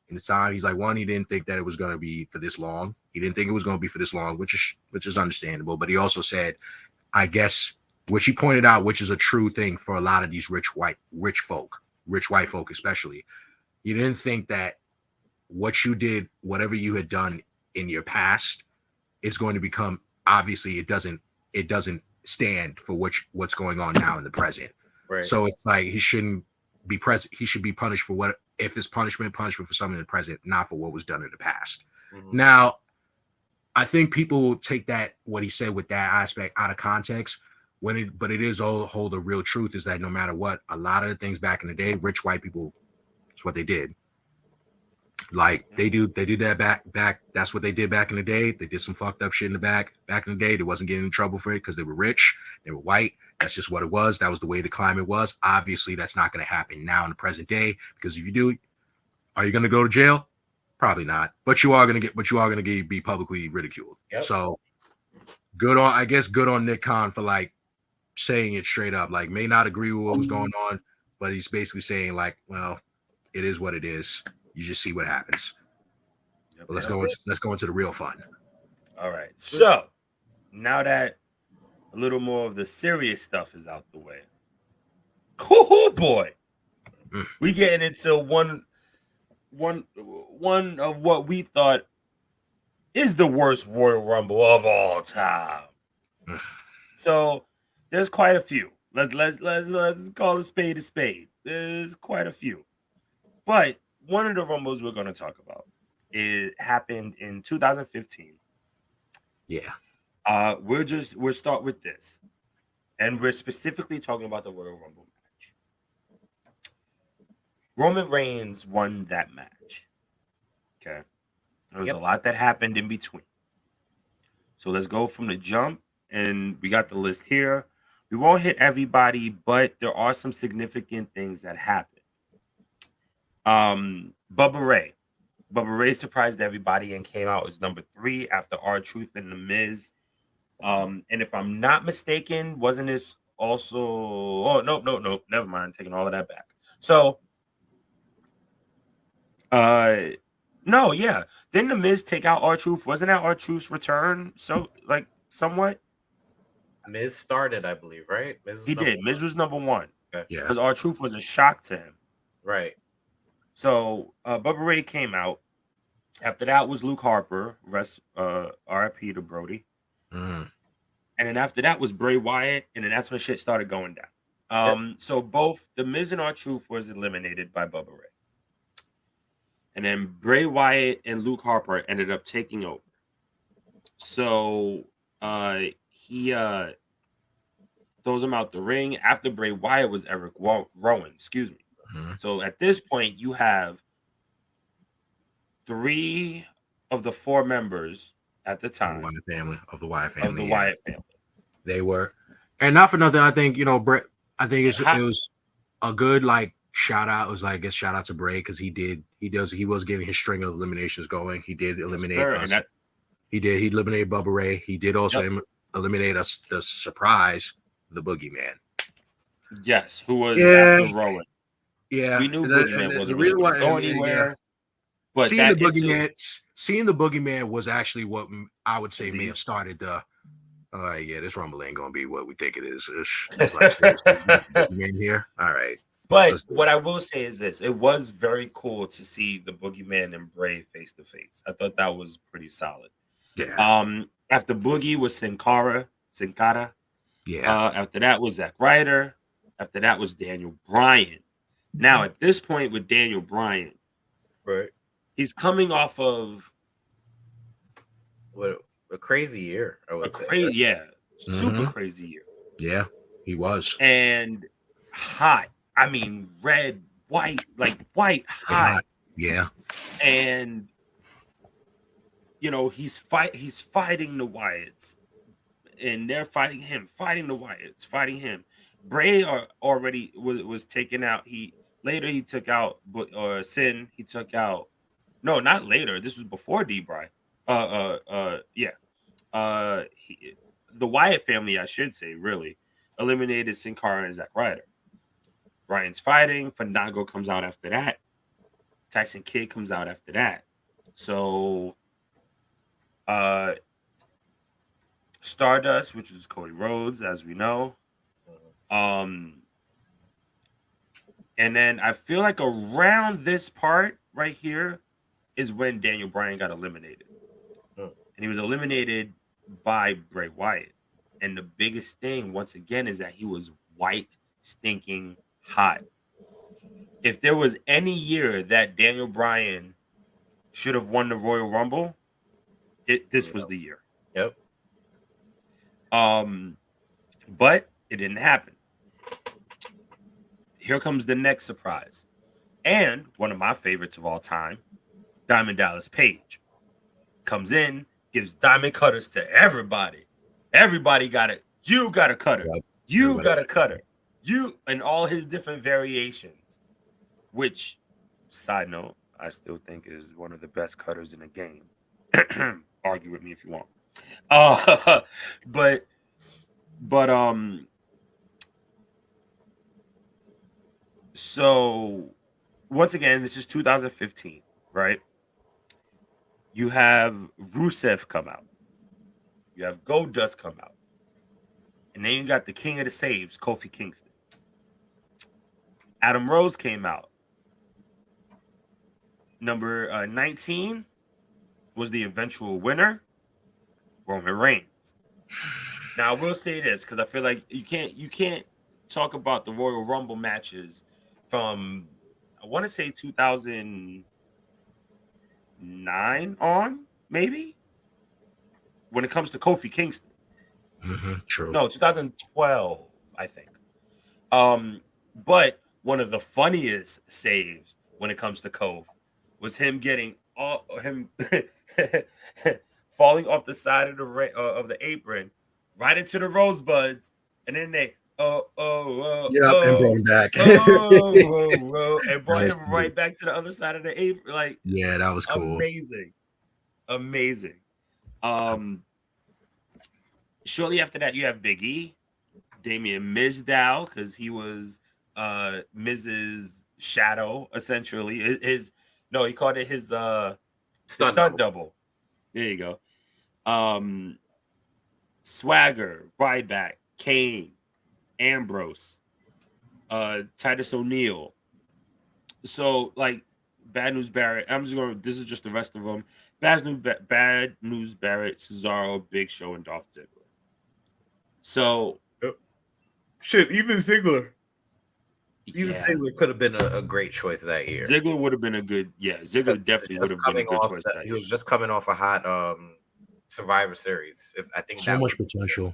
in the time, he's like, one, he didn't think that it was going to be for this long. He didn't think it was going to be for this long, which is understandable. But he also said, I guess, which he pointed out, which is a true thing for a lot of these rich white folk, especially. You didn't think that what you did, whatever you had done in your past, is going to become, obviously, it doesn't stand for what's going on now in the present. Right. So it's like he shouldn't be present. He should be punished for what, if it's punishment for something in the present, not for what was done in the past. Mm-hmm. Now, I think people will take that, what he said with that aspect, out of context. But it is hold the real truth is that no matter what, a lot of the things back in the day, rich white people, that's what they did. Like, they do that back. That's what they did back in the day. They did some fucked up shit in the back in the day. They wasn't getting in trouble for it because they were rich. They were white. That's just what it was. That was the way the climate was. Obviously, that's not going to happen now in the present day, because if you do, are you going to go to jail? Probably not. But you are going to be publicly ridiculed. Yep. So good on Nick Khan for, like, saying it straight up. Like, may not agree with what was going on, but he's basically saying, like, well, it is what it is. You just see what happens. Yep, but let's go into the real fun. All right. So now that a little more of the serious stuff is out the way, oh boy, we getting into one of what we thought is the worst Royal Rumble of all time. So there's quite a few. Let's call a spade. There's quite a few, but one of the Rumbles we're going to talk about, it happened in 2015. Yeah. We'll start with this. And we're specifically talking about the Royal Rumble match. Roman Reigns won that match. Okay. There was a lot that happened in between. So let's go from the jump. And we got the list here. We won't hit everybody, but there are some significant things that happened. Bubba Ray Bubba Ray surprised everybody and came out as number 3 after R-Truth and The Miz. And if I'm not mistaken, wasn't this also? Oh, no, never mind. Taking all of that back. So, no, yeah. Didn't The Miz take out R-Truth? Wasn't that R-Truth's return? So, like, somewhat. Miz started, I believe, right? Miz He did. Miz was number 1. Okay. Yeah. Because R-Truth was a shock to him. Right. So, Bubba Ray came out. After that was Luke Harper. Rest, RIP to Brody. Mm. And then after that was Bray Wyatt. And then that's when shit started going down. So both The Miz and R-Truth was eliminated by Bubba Ray. And then Bray Wyatt and Luke Harper ended up taking over. So he throws him out the ring. After Bray Wyatt was Eric Rowan, excuse me. Mm-hmm. So at this point, you have 3 of the 4 members at the time of the Wyatt family. Wyatt family. They were, and not for nothing. I think Bray. I think it was a good shout out. It was a shout out to Bray because he was getting his string of eliminations going. He did eliminate us. He eliminated Bubba Ray. He did also eliminate us. The surprise, the Boogeyman. Yes, who was after Rowan. Yeah, we knew Boogeyman wasn't really going to go anywhere. But seeing the Boogeyman was actually what I would say may have started the. This Rumble ain't gonna be what we think it is. It's like Boogeyman here. All right. But what I will say is this: it was very cool to see the Boogeyman and Bray face to face. I thought that was pretty solid. Yeah. After Boogie was Sin Cara. Yeah. After that was Zack Ryder. After that was Daniel Bryan. Now at this point with Daniel Bryan, right, he's coming off of a crazy year. I would say. Super crazy year. Yeah, he was. And hot. I mean, red, white, hot. Yeah. And he's fighting the Wyatts, and they're fighting him, fighting the Wyatts, fighting him. Bray already was taken out. He took out Sin. He took out. No, not later. This was before D-Bry. The Wyatt family, I should say, really eliminated Sin Cara and Zack Ryder. Ryan's fighting. Fandango comes out after that. Tyson Kidd comes out after that. So, Stardust, which is Cody Rhodes, as we know. And then I feel like around this part right here is when Daniel Bryan got eliminated. And he was eliminated by Bray Wyatt. And the biggest thing, once again, is that he was white, stinking hot. If there was any year that Daniel Bryan should have won the Royal Rumble, this was the year. Yep. But it didn't happen. Here comes the next surprise. And one of my favorites of all time, Diamond Dallas Page, comes in, gives diamond cutters to everybody. Everybody got it. You got a cutter. You got a cutter. You and all his different variations, which, side note, I still think is one of the best cutters in the game. Argue with me if you want. So once again, this is 2015, right? You have Rusev come out. You have Goldust come out. And then you got the King of the Saves, Kofi Kingston. Adam Rose came out. Number 19 was the eventual winner, Roman Reigns. Now I will say this because I feel like you can't talk about the Royal Rumble matches from, I want to say 2009 on, maybe, when it comes to Kofi Kingston. True. No, 2012, I think. But one of the funniest saves when it comes to Kofi was him getting falling off the side of the apron right into the rosebuds, and then they Yep, and brought him back. And brought him right back to the other side of the apron. Like, yeah, that was cool. Amazing. Shortly after that, you have Big E, Damien Mizdow, because he was Miz's shadow, essentially. He called it his stunt double. There you go. Swagger, Ryback, Kane, Ambrose, Titus O'Neil. So, like, Bad News Barrett. This is just the rest of them. Bad News Barrett, Cesaro, Big Show, and Dolph Ziggler. So, shit, even Ziggler. Ziggler could have been a great choice that year. Ziggler would have been a good, Ziggler definitely would have been a good choice that year. He was just coming off a hot Survivor Series. I think so much potential.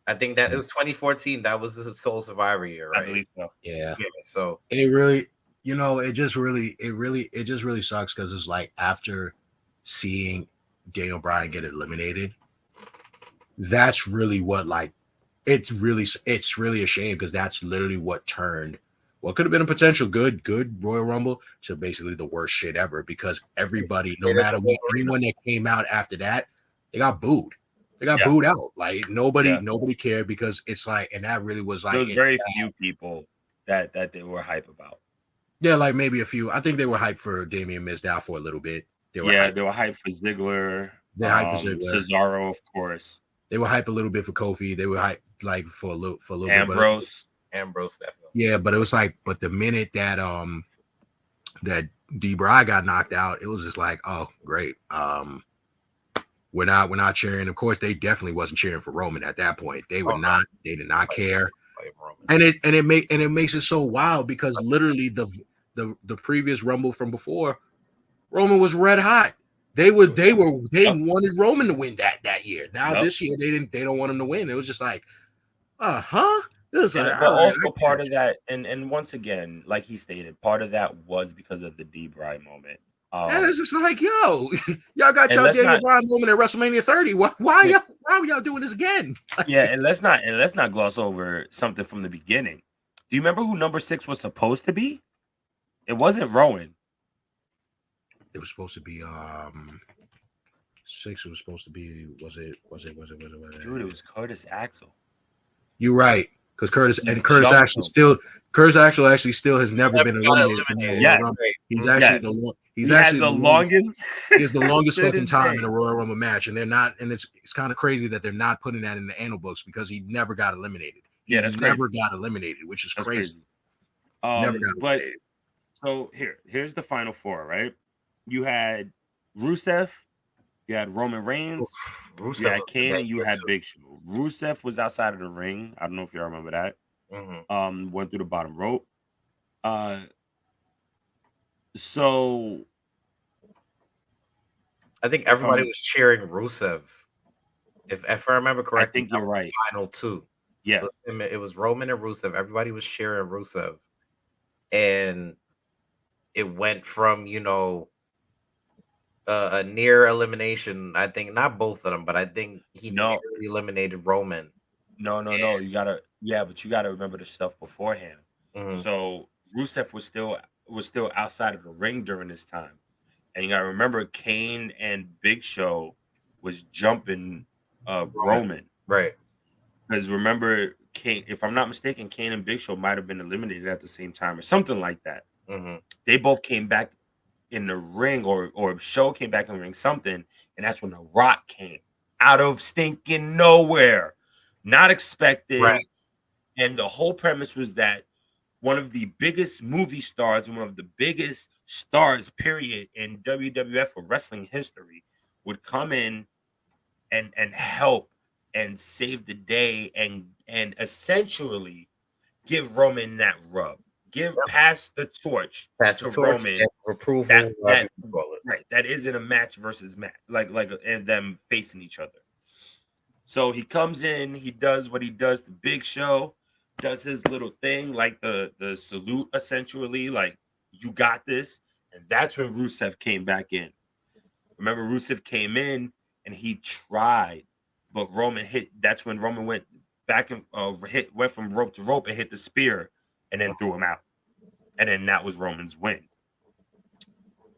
I think that it was 2014. That was the sole Survivor year, right? I believe so. Yeah. So it really, it just really sucks because it's like after seeing Daniel Bryan get eliminated, that's really what it's really a shame because that's literally what turned what could have been a potential good Royal Rumble to basically the worst shit ever because everybody, no matter what, anyone that came out after that, they got booed. They got booed out. Like nobody cared because it's like, and that really was like there was very few people that they were hype about. Yeah, like maybe a few. I think they were hyped for Damien Mizdow for a little bit. They were hyped for Ziggler. They hyped for Ziggler. Cesaro, of course. They were hyped a little bit for Kofi. They were hyped like for a little Ambrose. bit. Ambrose definitely. Yeah, but it was like, but the minute that that D-Bry got knocked out, it was just like, oh great. We're not cheering. Of course, they definitely wasn't cheering for Roman at that point. They were not. They did not care. And it makes it so wild because literally the previous Rumble from before, Roman was red hot. They wanted Roman to win that year. Now this year they don't want him to win. It was just like, It was like, but also part of that, and once again, like he stated, part of that was because of the D-Bry moment. And it's just like, yo, y'all got y'all Daniel Bryan moment at WrestleMania 30. Why are y'all doing this again? And let's not gloss over something from the beginning. Do you remember who number 6 was supposed to be? It wasn't Rowan. It was supposed to be 6. It was supposed to be was it? Dude, it was Curtis Axel. You're right. Because Curtis Axel actually still has never been eliminated. Yes. He's actually he has the longest fucking time in a Royal Rumble match, and they're not. And it's kind of crazy that they're not putting that in the annal books because he never got eliminated. He never got eliminated, which is crazy. Never got eliminated. So here's the final 4, right? You had Rusev, you had Roman Reigns, you had Kane, and you had Big Show. Rusev was outside of the ring. I don't know if y'all remember that. Mm-hmm. Went through the bottom rope. So I think everybody was cheering Rusev. If I remember correctly, I think you're right. Final 2. Yeah, it was Roman and Rusev. Everybody was cheering Rusev, and it went from a near elimination. I think not both of them, but I think he nearly eliminated Roman. No. You gotta remember the stuff beforehand. Mm-hmm. So Rusev was still outside of the ring during this time, and you gotta remember Kane and Big Show was jumping Roman, right? Because remember, Kane, if I'm not mistaken, Kane and Big Show might have been eliminated at the same time or something like that. Mm-hmm. They both came back in the ring, or Show came back in the ring, something, and that's when The Rock came out of stinking nowhere, not expected. Right. And the whole premise was that one of the biggest movie stars and one of the biggest stars, period, in WWF or wrestling history would come in and help and save the day and essentially give Roman that rub. Pass the torch to Roman for approval. That isn't a match versus match, like and them facing each other. So he comes in, he does what he does to Big Show, does his little thing, like the salute, essentially, like you got this, and that's when Rusev came back in. Remember, Rusev came in and he tried, but Roman hit. That's when Roman went back and went from rope to rope and hit the spear and then threw him out. And then that was Roman's win.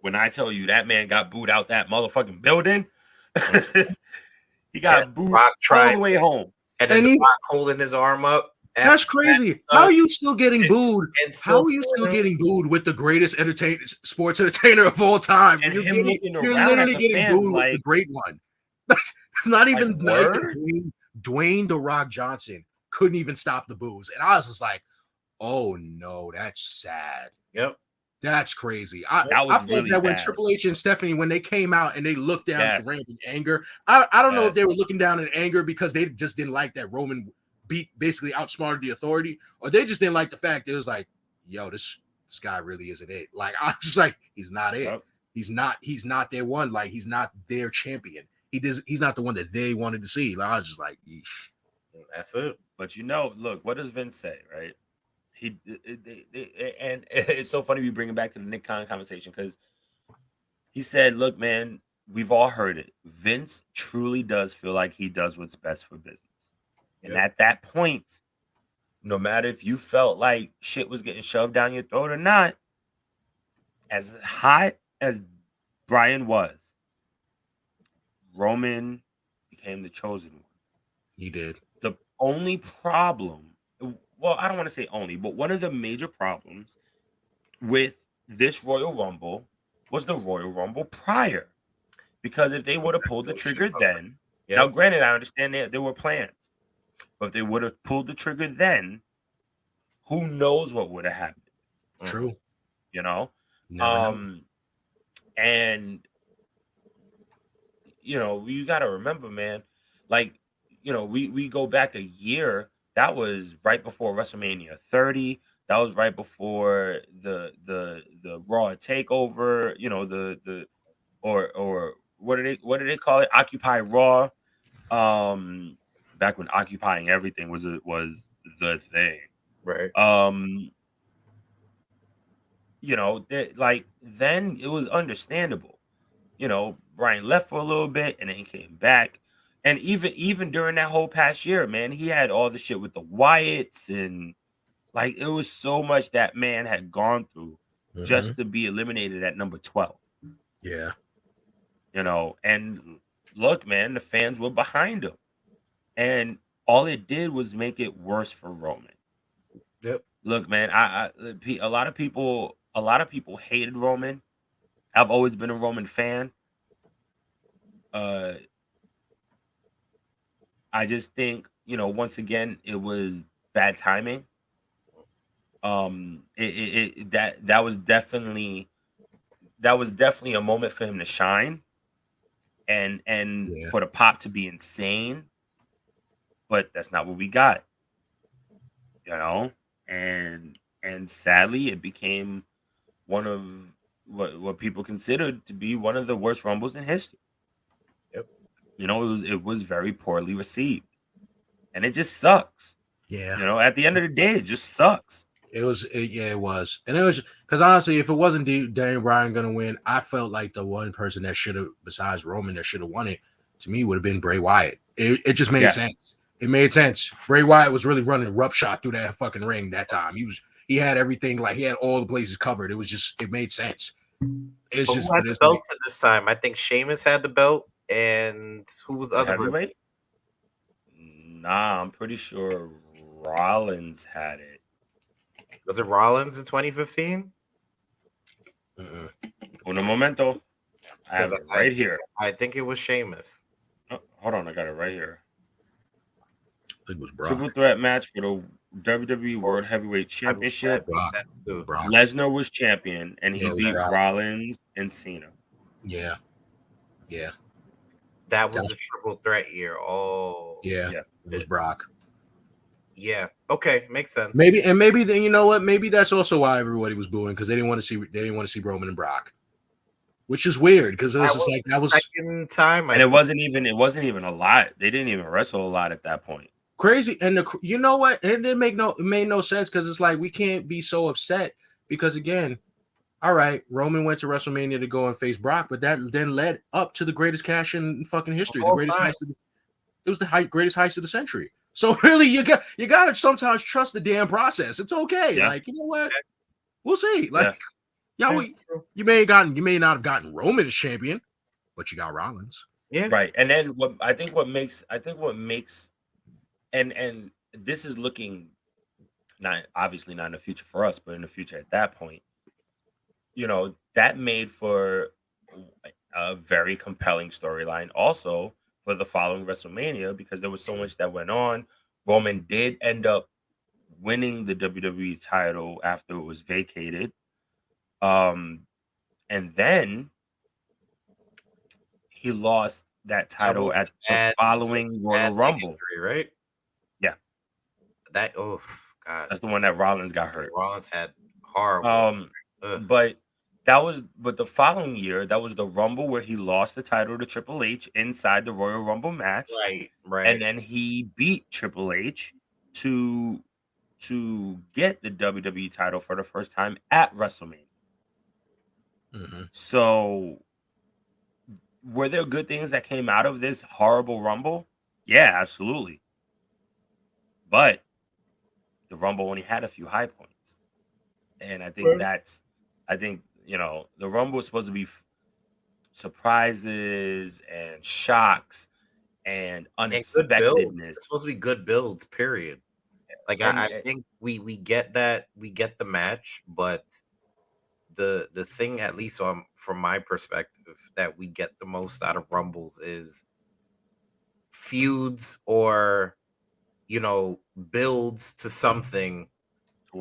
When I tell you that man got booed out that motherfucking building, he got booed all the way home. And then the Rock holding his arm up. That's crazy. How are you still getting booed? How are you still getting booed with the greatest sports entertainer of all time? And you're literally getting booed with the great one. Not even Dwayne The Rock Johnson couldn't even stop the boos. And I was just like, oh no, that's sad. Yep. That's crazy. That was I felt really that bad. when Triple H and Stephanie, when they came out and they looked down at the ramp in anger, I don't know if they were looking down in anger because they just didn't like that Roman basically outsmarted the Authority, or they just didn't like the fact that it was like, yo, this guy really isn't it. Like, I was just like, he's not it. Yep. He's not their one. Like, he's not their champion. He's not the one that they wanted to see. Like, I was just like, yeesh. That's it. But look, what does Vince say, right? And it's so funny we bring it back to the Nick Khan conversation because he said, look, man, we've all heard it. Vince truly does feel like he does what's best for business. And at that point, no matter if you felt like shit was getting shoved down your throat or not, as hot as Brian was, Roman became the chosen one. He did. The only problem, well, I don't want to say only, but one of the major problems with this Royal Rumble was the Royal Rumble prior. Because if they would have pulled the trigger then, now granted, I understand there were plans. But if they would have pulled the trigger then, who knows what would have happened? True. You know? And, you got to remember, man, like, we go back a year. That was right before WrestleMania 30. That was right before the Raw takeover, or what do they call it? Occupy Raw. Back when occupying everything was the thing, right? Then it was understandable. Brian left for a little bit and then he came back, and even during that whole past year, man, he had all the shit with the Wyatts, and like it was so much that man had gone through just to be eliminated at number 12. Yeah, and look, man, the fans were behind him. And all it did was make it worse for Roman. Yep. Look, man, a lot of people hated Roman. I've always been a Roman fan. I just think, once again, it was bad timing. That was definitely a moment for him to shine, and for the pop to be insane. But that's not what we got, and sadly, it became one of what people considered to be one of the worst Rumbles in history. Yep. It was very poorly received, and it just sucks. Yeah. At the end of the day, it just sucks. It was, and it was because honestly, if it wasn't Daniel Bryan gonna win, I felt like the one person that should have, besides Roman, that should have won it to me would have been Bray Wyatt. It just made sense. It made sense. Bray Wyatt was really running roughshod through that fucking ring that time. He had everything, like he had all the places covered. It made sense. It's just who had the belts at this time? I think Sheamus had the belt, and who was the other person? Nah, I'm pretty sure Rollins had it. Was it Rollins in 2015? Un momento. I have it right here. I think it was Sheamus. Oh, hold on, I got it right here. I think it was Brock. Triple threat match for the WWE World Heavyweight Championship. Brock. Lesnar was champion, and he beat Rollins and Cena. Yeah. That was a triple threat year. Oh, yeah. Yes. It was Brock. Yeah. Okay, makes sense. Maybe then, you know what? Maybe that's also why everybody was booing, because they didn't want to see Roman and Brock, which is weird because it was just like that was second time, and it wasn't even a lot. They didn't even wrestle a lot at that point. Crazy. And you know what? It made no sense, because it's like we can't be so upset because, again, all right, Roman went to WrestleMania to go and face Brock, but that then led up to the greatest cash in fucking history. The greatest heist. It was the greatest heist of the century. So really, you gotta sometimes trust the damn process. It's okay. Yeah. Like, you know what? We'll see. Like, Yeah. you may not have gotten Roman as champion, but you got Rollins. Yeah. Right. And then what makes and this is looking obviously not in the future for us, but in the future at that point, that made for a very compelling storyline also for the following WrestleMania, because there was so much that went on. Roman did end up winning the WWE title after it was vacated. And then he lost that title at the following Royal Rumble. Injury, right? Yeah. God. That's the one that Rollins got hurt. Rollins had horrible. But the following year, that was the Rumble where he lost the title to Triple H inside the Royal Rumble match. Right. And then he beat Triple H to get the WWE title for the first time at WrestleMania. Mm-hmm. So were there good things that came out of this horrible Rumble? Yeah, absolutely. But the Rumble only had a few high points. And I think the Rumble was supposed to be surprises and shocks and unexpectedness. It's supposed to be good builds, period. Like, I think we get that. We get the match, but the thing, at least from my perspective, that we get the most out of Rumbles is feuds or, builds to something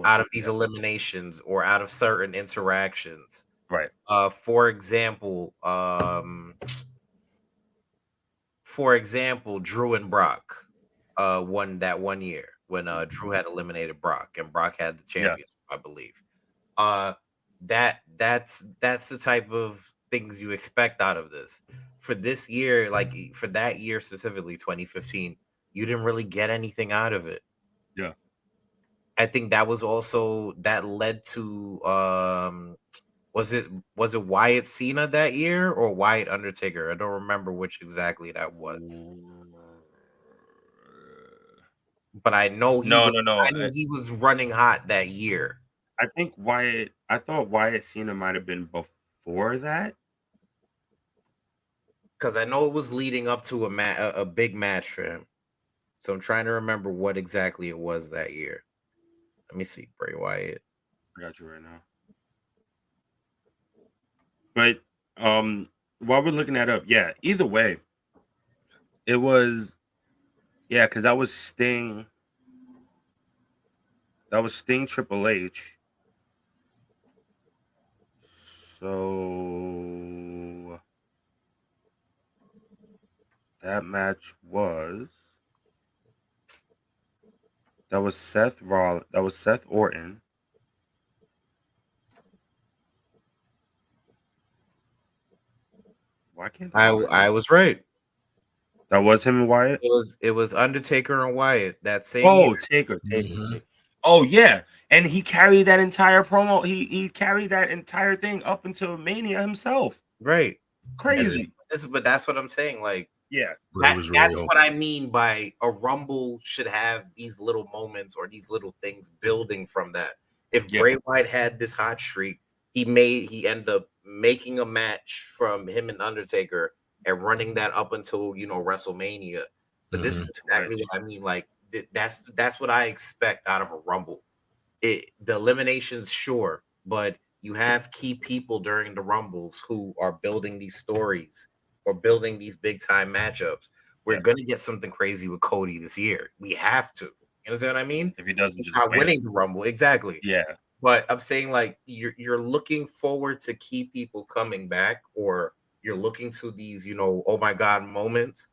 out of these eliminations or out of certain interactions. Right. For example, Drew and Brock won that one year when Drew had eliminated Brock and Brock had the championship, I believe. That's the type of things you expect out of this. For this year, like for that year specifically, 2015, you didn't really get anything out of it. Yeah. I think that was also that led to was it Wyatt Cena that year or Wyatt Undertaker? I don't remember which exactly that was. But I know he was running hot that year. I thought Wyatt Cena might have been before that. Because I know it was leading up to a big match for him. So I'm trying to remember what exactly it was that year. Let me see, Bray Wyatt. I got you right now. But while we're looking that up, either way, it was because that was Sting. That was Sting Triple H. So that match was Seth Orton. Why can't I was right. That was him and Wyatt? It was Undertaker and Wyatt that same year. Taker. Mm-hmm. Oh yeah. And he carried that entire promo. He carried that entire thing up until Mania himself. Right. Crazy. But that's what I'm saying. Like, that's what I mean by a Rumble should have these little moments or these little things building from that. If Bray Wyatt had this hot streak, he ended up making a match from him and Undertaker and running that up until WrestleMania. But this is exactly what I mean. Like, that's what I expect out of a Rumble. The eliminations, sure, but you have key people during the Rumbles who are building these stories or building these big time matchups. We're gonna get something crazy with Cody this year. We have to. You understand what I mean? If he doesn't, he's not winning the Rumble, exactly. Yeah. But I'm saying, like, you're looking forward to key people coming back, or you're looking to these, oh my God moments,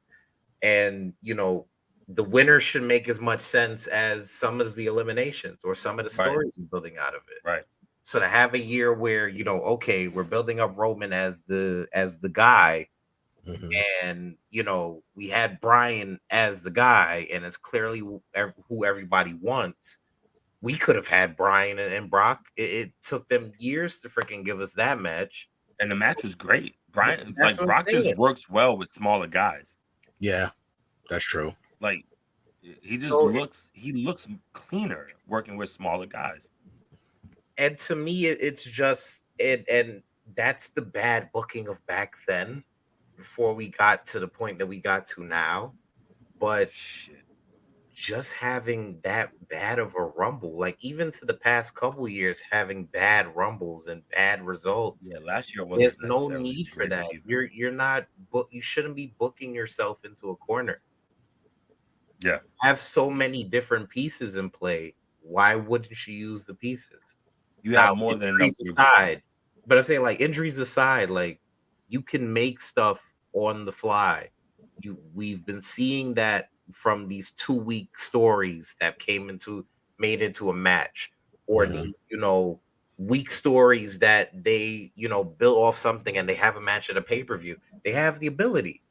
and the winner should make as much sense as some of the eliminations or some of the stories you're building out of it. Right. So to have a year where okay, we're building up Roman as the guy, and we had Bryan as the guy, and it's clearly who everybody wants. We could have had Bryan and Brock. It took them years to freaking give us that match, and the match was great. Brock just works well with smaller guys. Yeah, that's true. Like, He just So looks cleaner working with smaller guys. and to me, it's just and that's the bad booking of back then, before we got to the point that we got to now. But Shit. just having that bad of a rumble, like even to the past couple years, having bad rumbles and bad results, Yeah, last year wasn't there's no necessarily need the for that. greatest either. You're not book. You shouldn't be booking yourself into a corner. Yeah. Have so many different pieces in play. Why wouldn't you use the pieces? You have Now, more than enough injuries people. aside, but I say like injuries aside, like you can make stuff on the fly. We've been seeing that from these 2 week stories that made into a match, or Mhm. these weak stories that they build off something and they have a match at a pay-per-view. They have the ability.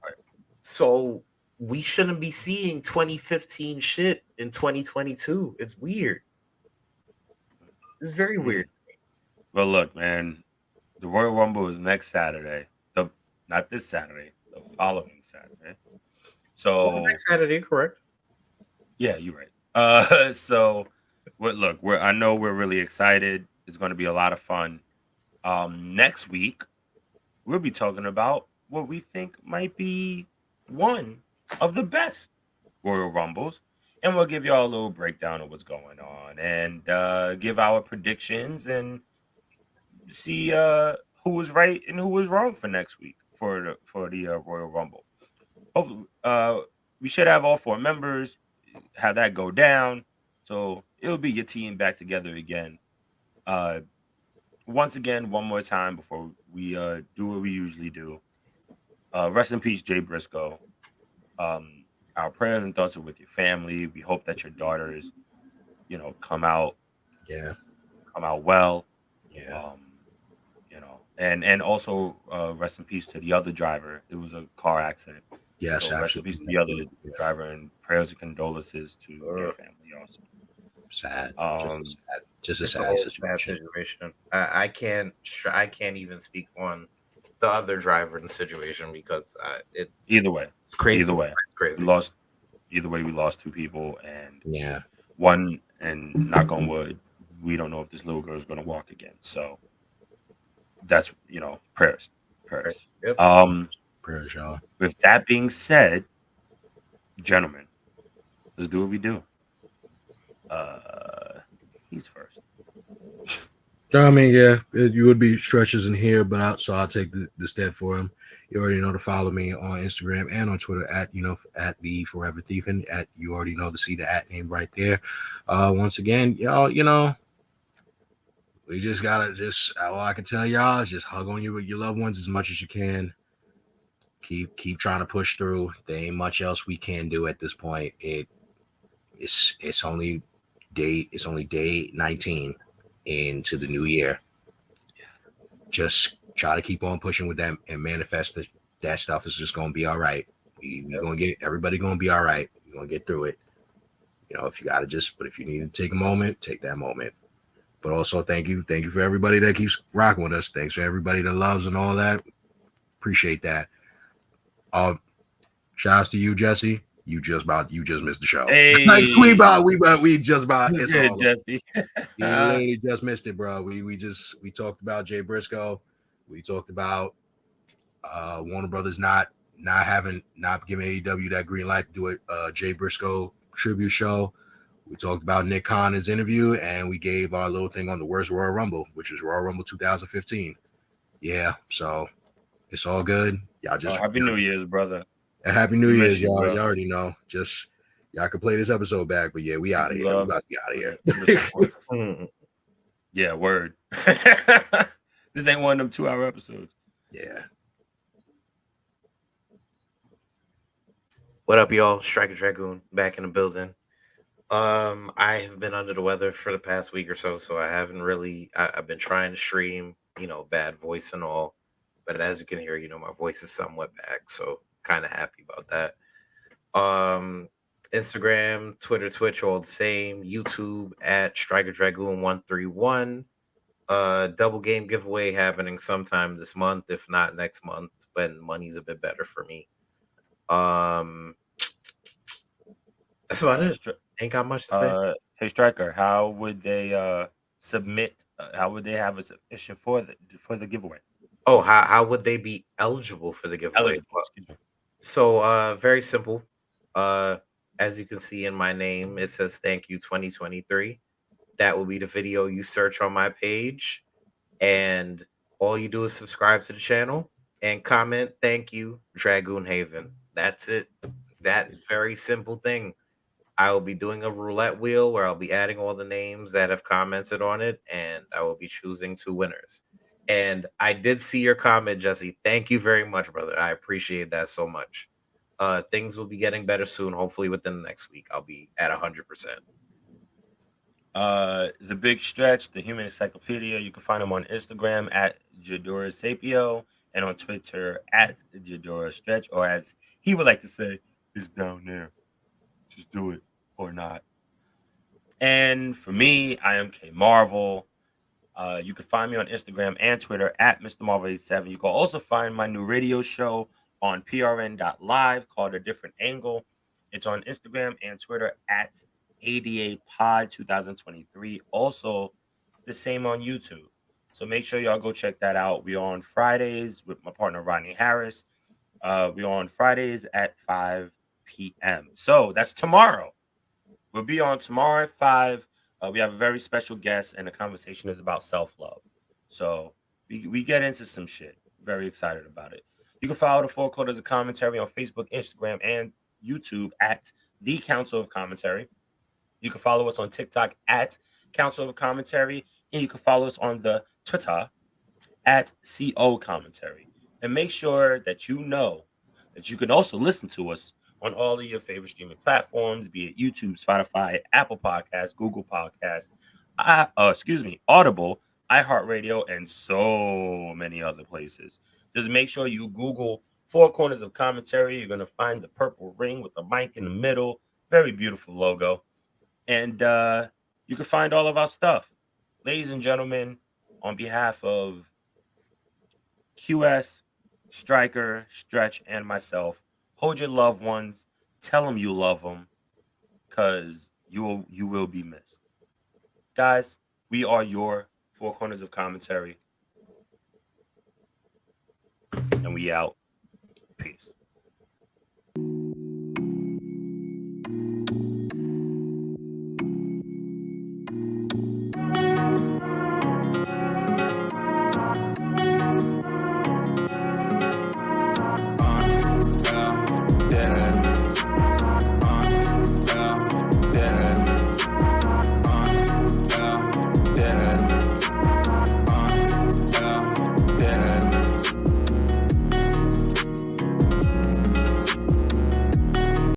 Right. So we shouldn't be seeing 2015 shit in 2022. It's weird. It's very weird. But look, man, the Royal Rumble is next Saturday. Not this Saturday, the following Saturday. So Next Saturday, correct? yeah, you're right. So I know we're really excited. It's going to be a lot of fun. Next week we'll be talking about what we think might be one of the best Royal Rumbles, and we'll give y'all a little breakdown of what's going on and give our predictions and see who was right and who was wrong for next week for the Royal Rumble. Hopefully, we should have all 4 members. Have that go down, so it'll be your team back together again. Once again, one more time before we do what we usually do. Rest in peace, Jay Brisco. Our prayers and thoughts are with your family. We hope that your daughters, come out well. Yeah. And also rest in peace to the other driver. It was a car accident. Yes, So rest in peace to the other driver, and prayers and condolences to their family also. Sad. Just a It's a sad whole situation. I can't even speak on the other driver in the situation because it's Either way, crazy. Either way, It's crazy. We lost 2 people, and Yeah. one, and knock on wood, we don't know if this little girl is going to walk again. So that's prayers. Yep. Prayers, y'all. With that being said, gentlemen, let's do what we do. He's first. I mean, yeah, you would be stretches in here, but I'll take the step for him. You already know to follow me on Instagram and on Twitter at the Forever Thief, and you already know to see the @ name right there. Once again, y'all, we just gotta all I can tell y'all is just hug on your loved ones as much as you can. Keep trying to push through. There ain't much else we can do at this point. It's only day 19 into the new year. Just try to keep on pushing with that and manifest that stuff is just gonna be all right. We're gonna get everybody gonna be all right. We're gonna get through it. If you need to take a moment, take that moment. But also thank you for everybody that keeps rocking with us. Thanks for everybody that loves and all that. Appreciate that. Shouts to you, Jesse. You just missed the show. Hey, we just about. It's good, all Jesse. You literally just missed it, bro. We talked about Jay Brisco. We talked about Warner Brothers not giving AEW that green light to do a Jay Brisco tribute show. We talked about Nick Khan's interview, and we gave our little thing on the worst Royal Rumble, which was Royal Rumble 2015. Yeah, so it's all good. Y'all just Happy New Year's, brother. Happy New Year's, y'all. Bro. Y'all already know. Just y'all can play this episode back, but yeah, we out of here. We about to be out of here. Yeah, word. This ain't one of them 2-hour episodes. Yeah. What up, y'all? StrykerDragoon back in the building. I have been under the weather for the past week or so I haven't really. I've been trying to stream, bad voice and all, but as you can hear, my voice is somewhat back, so kind of happy about that. Instagram, Twitter, Twitch, all the same. YouTube at StrykerDragoon131. Double game giveaway happening sometime this month, if not next month, when money's a bit better for me. That's about it. Stri- Ain't got much to say. Hey Striker, how would they submit? How would they have a submission for the giveaway? Oh, how would they be eligible for the giveaway? Eligible, excuse me. So very simple. Uh as you can see in my name, it says thank you 2023. That will be the video you search on my page, and all you do is subscribe to the channel and comment thank you Dragoon Haven. That's it. That very simple thing. I will be doing a roulette wheel where I'll be adding all the names that have commented on it, and I will be choosing 2 winners. And I did see your comment, Jesse. Thank you very much, brother. I appreciate that so much. Things will be getting better soon. Hopefully within the next week, I'll be at 100%. The Big Stretch, the Human Encyclopedia. You can find him on Instagram at Jadora Sapio and on Twitter at Jadora Stretch, or as he would like to say, it's down there. Just do it or not. And for me, I am K Marvel. You can find me on Instagram and Twitter at Mr. Marvel 87. You can also find my new radio show on prn.live called A Different Angle. It's on Instagram and Twitter at ADA Pod 2023. Also, it's the same on YouTube. So make sure y'all go check that out. We're on Fridays with my partner Rodney Harris. We're on Fridays at 5 p.m. So that's tomorrow. We'll be on tomorrow at 5. We have a very special guest, and the conversation is about self-love. So we get into some shit. Very excited about it. You can follow the Four Quarters of Commentary on Facebook, Instagram, and YouTube at The Council of Commentary. You can follow us on TikTok at Council of Commentary, and you can follow us on the Twitter at CO Commentary. And make sure that you know that you can also listen to us on all of your favorite streaming platforms, be it YouTube, Spotify, Apple Podcasts, Google Podcasts, Audible, iHeartRadio, and so many other places. Just make sure you Google Four Corners of Commentary. You're going to find the purple ring with the mic in the middle. Very beautiful logo. And you can find all of our stuff. Ladies and gentlemen, on behalf of QS, Stryker, Stretch, and myself, hold your loved ones. Tell them you love them, because you will be missed. Guys, we are your Four Corners of Commentary, and we out.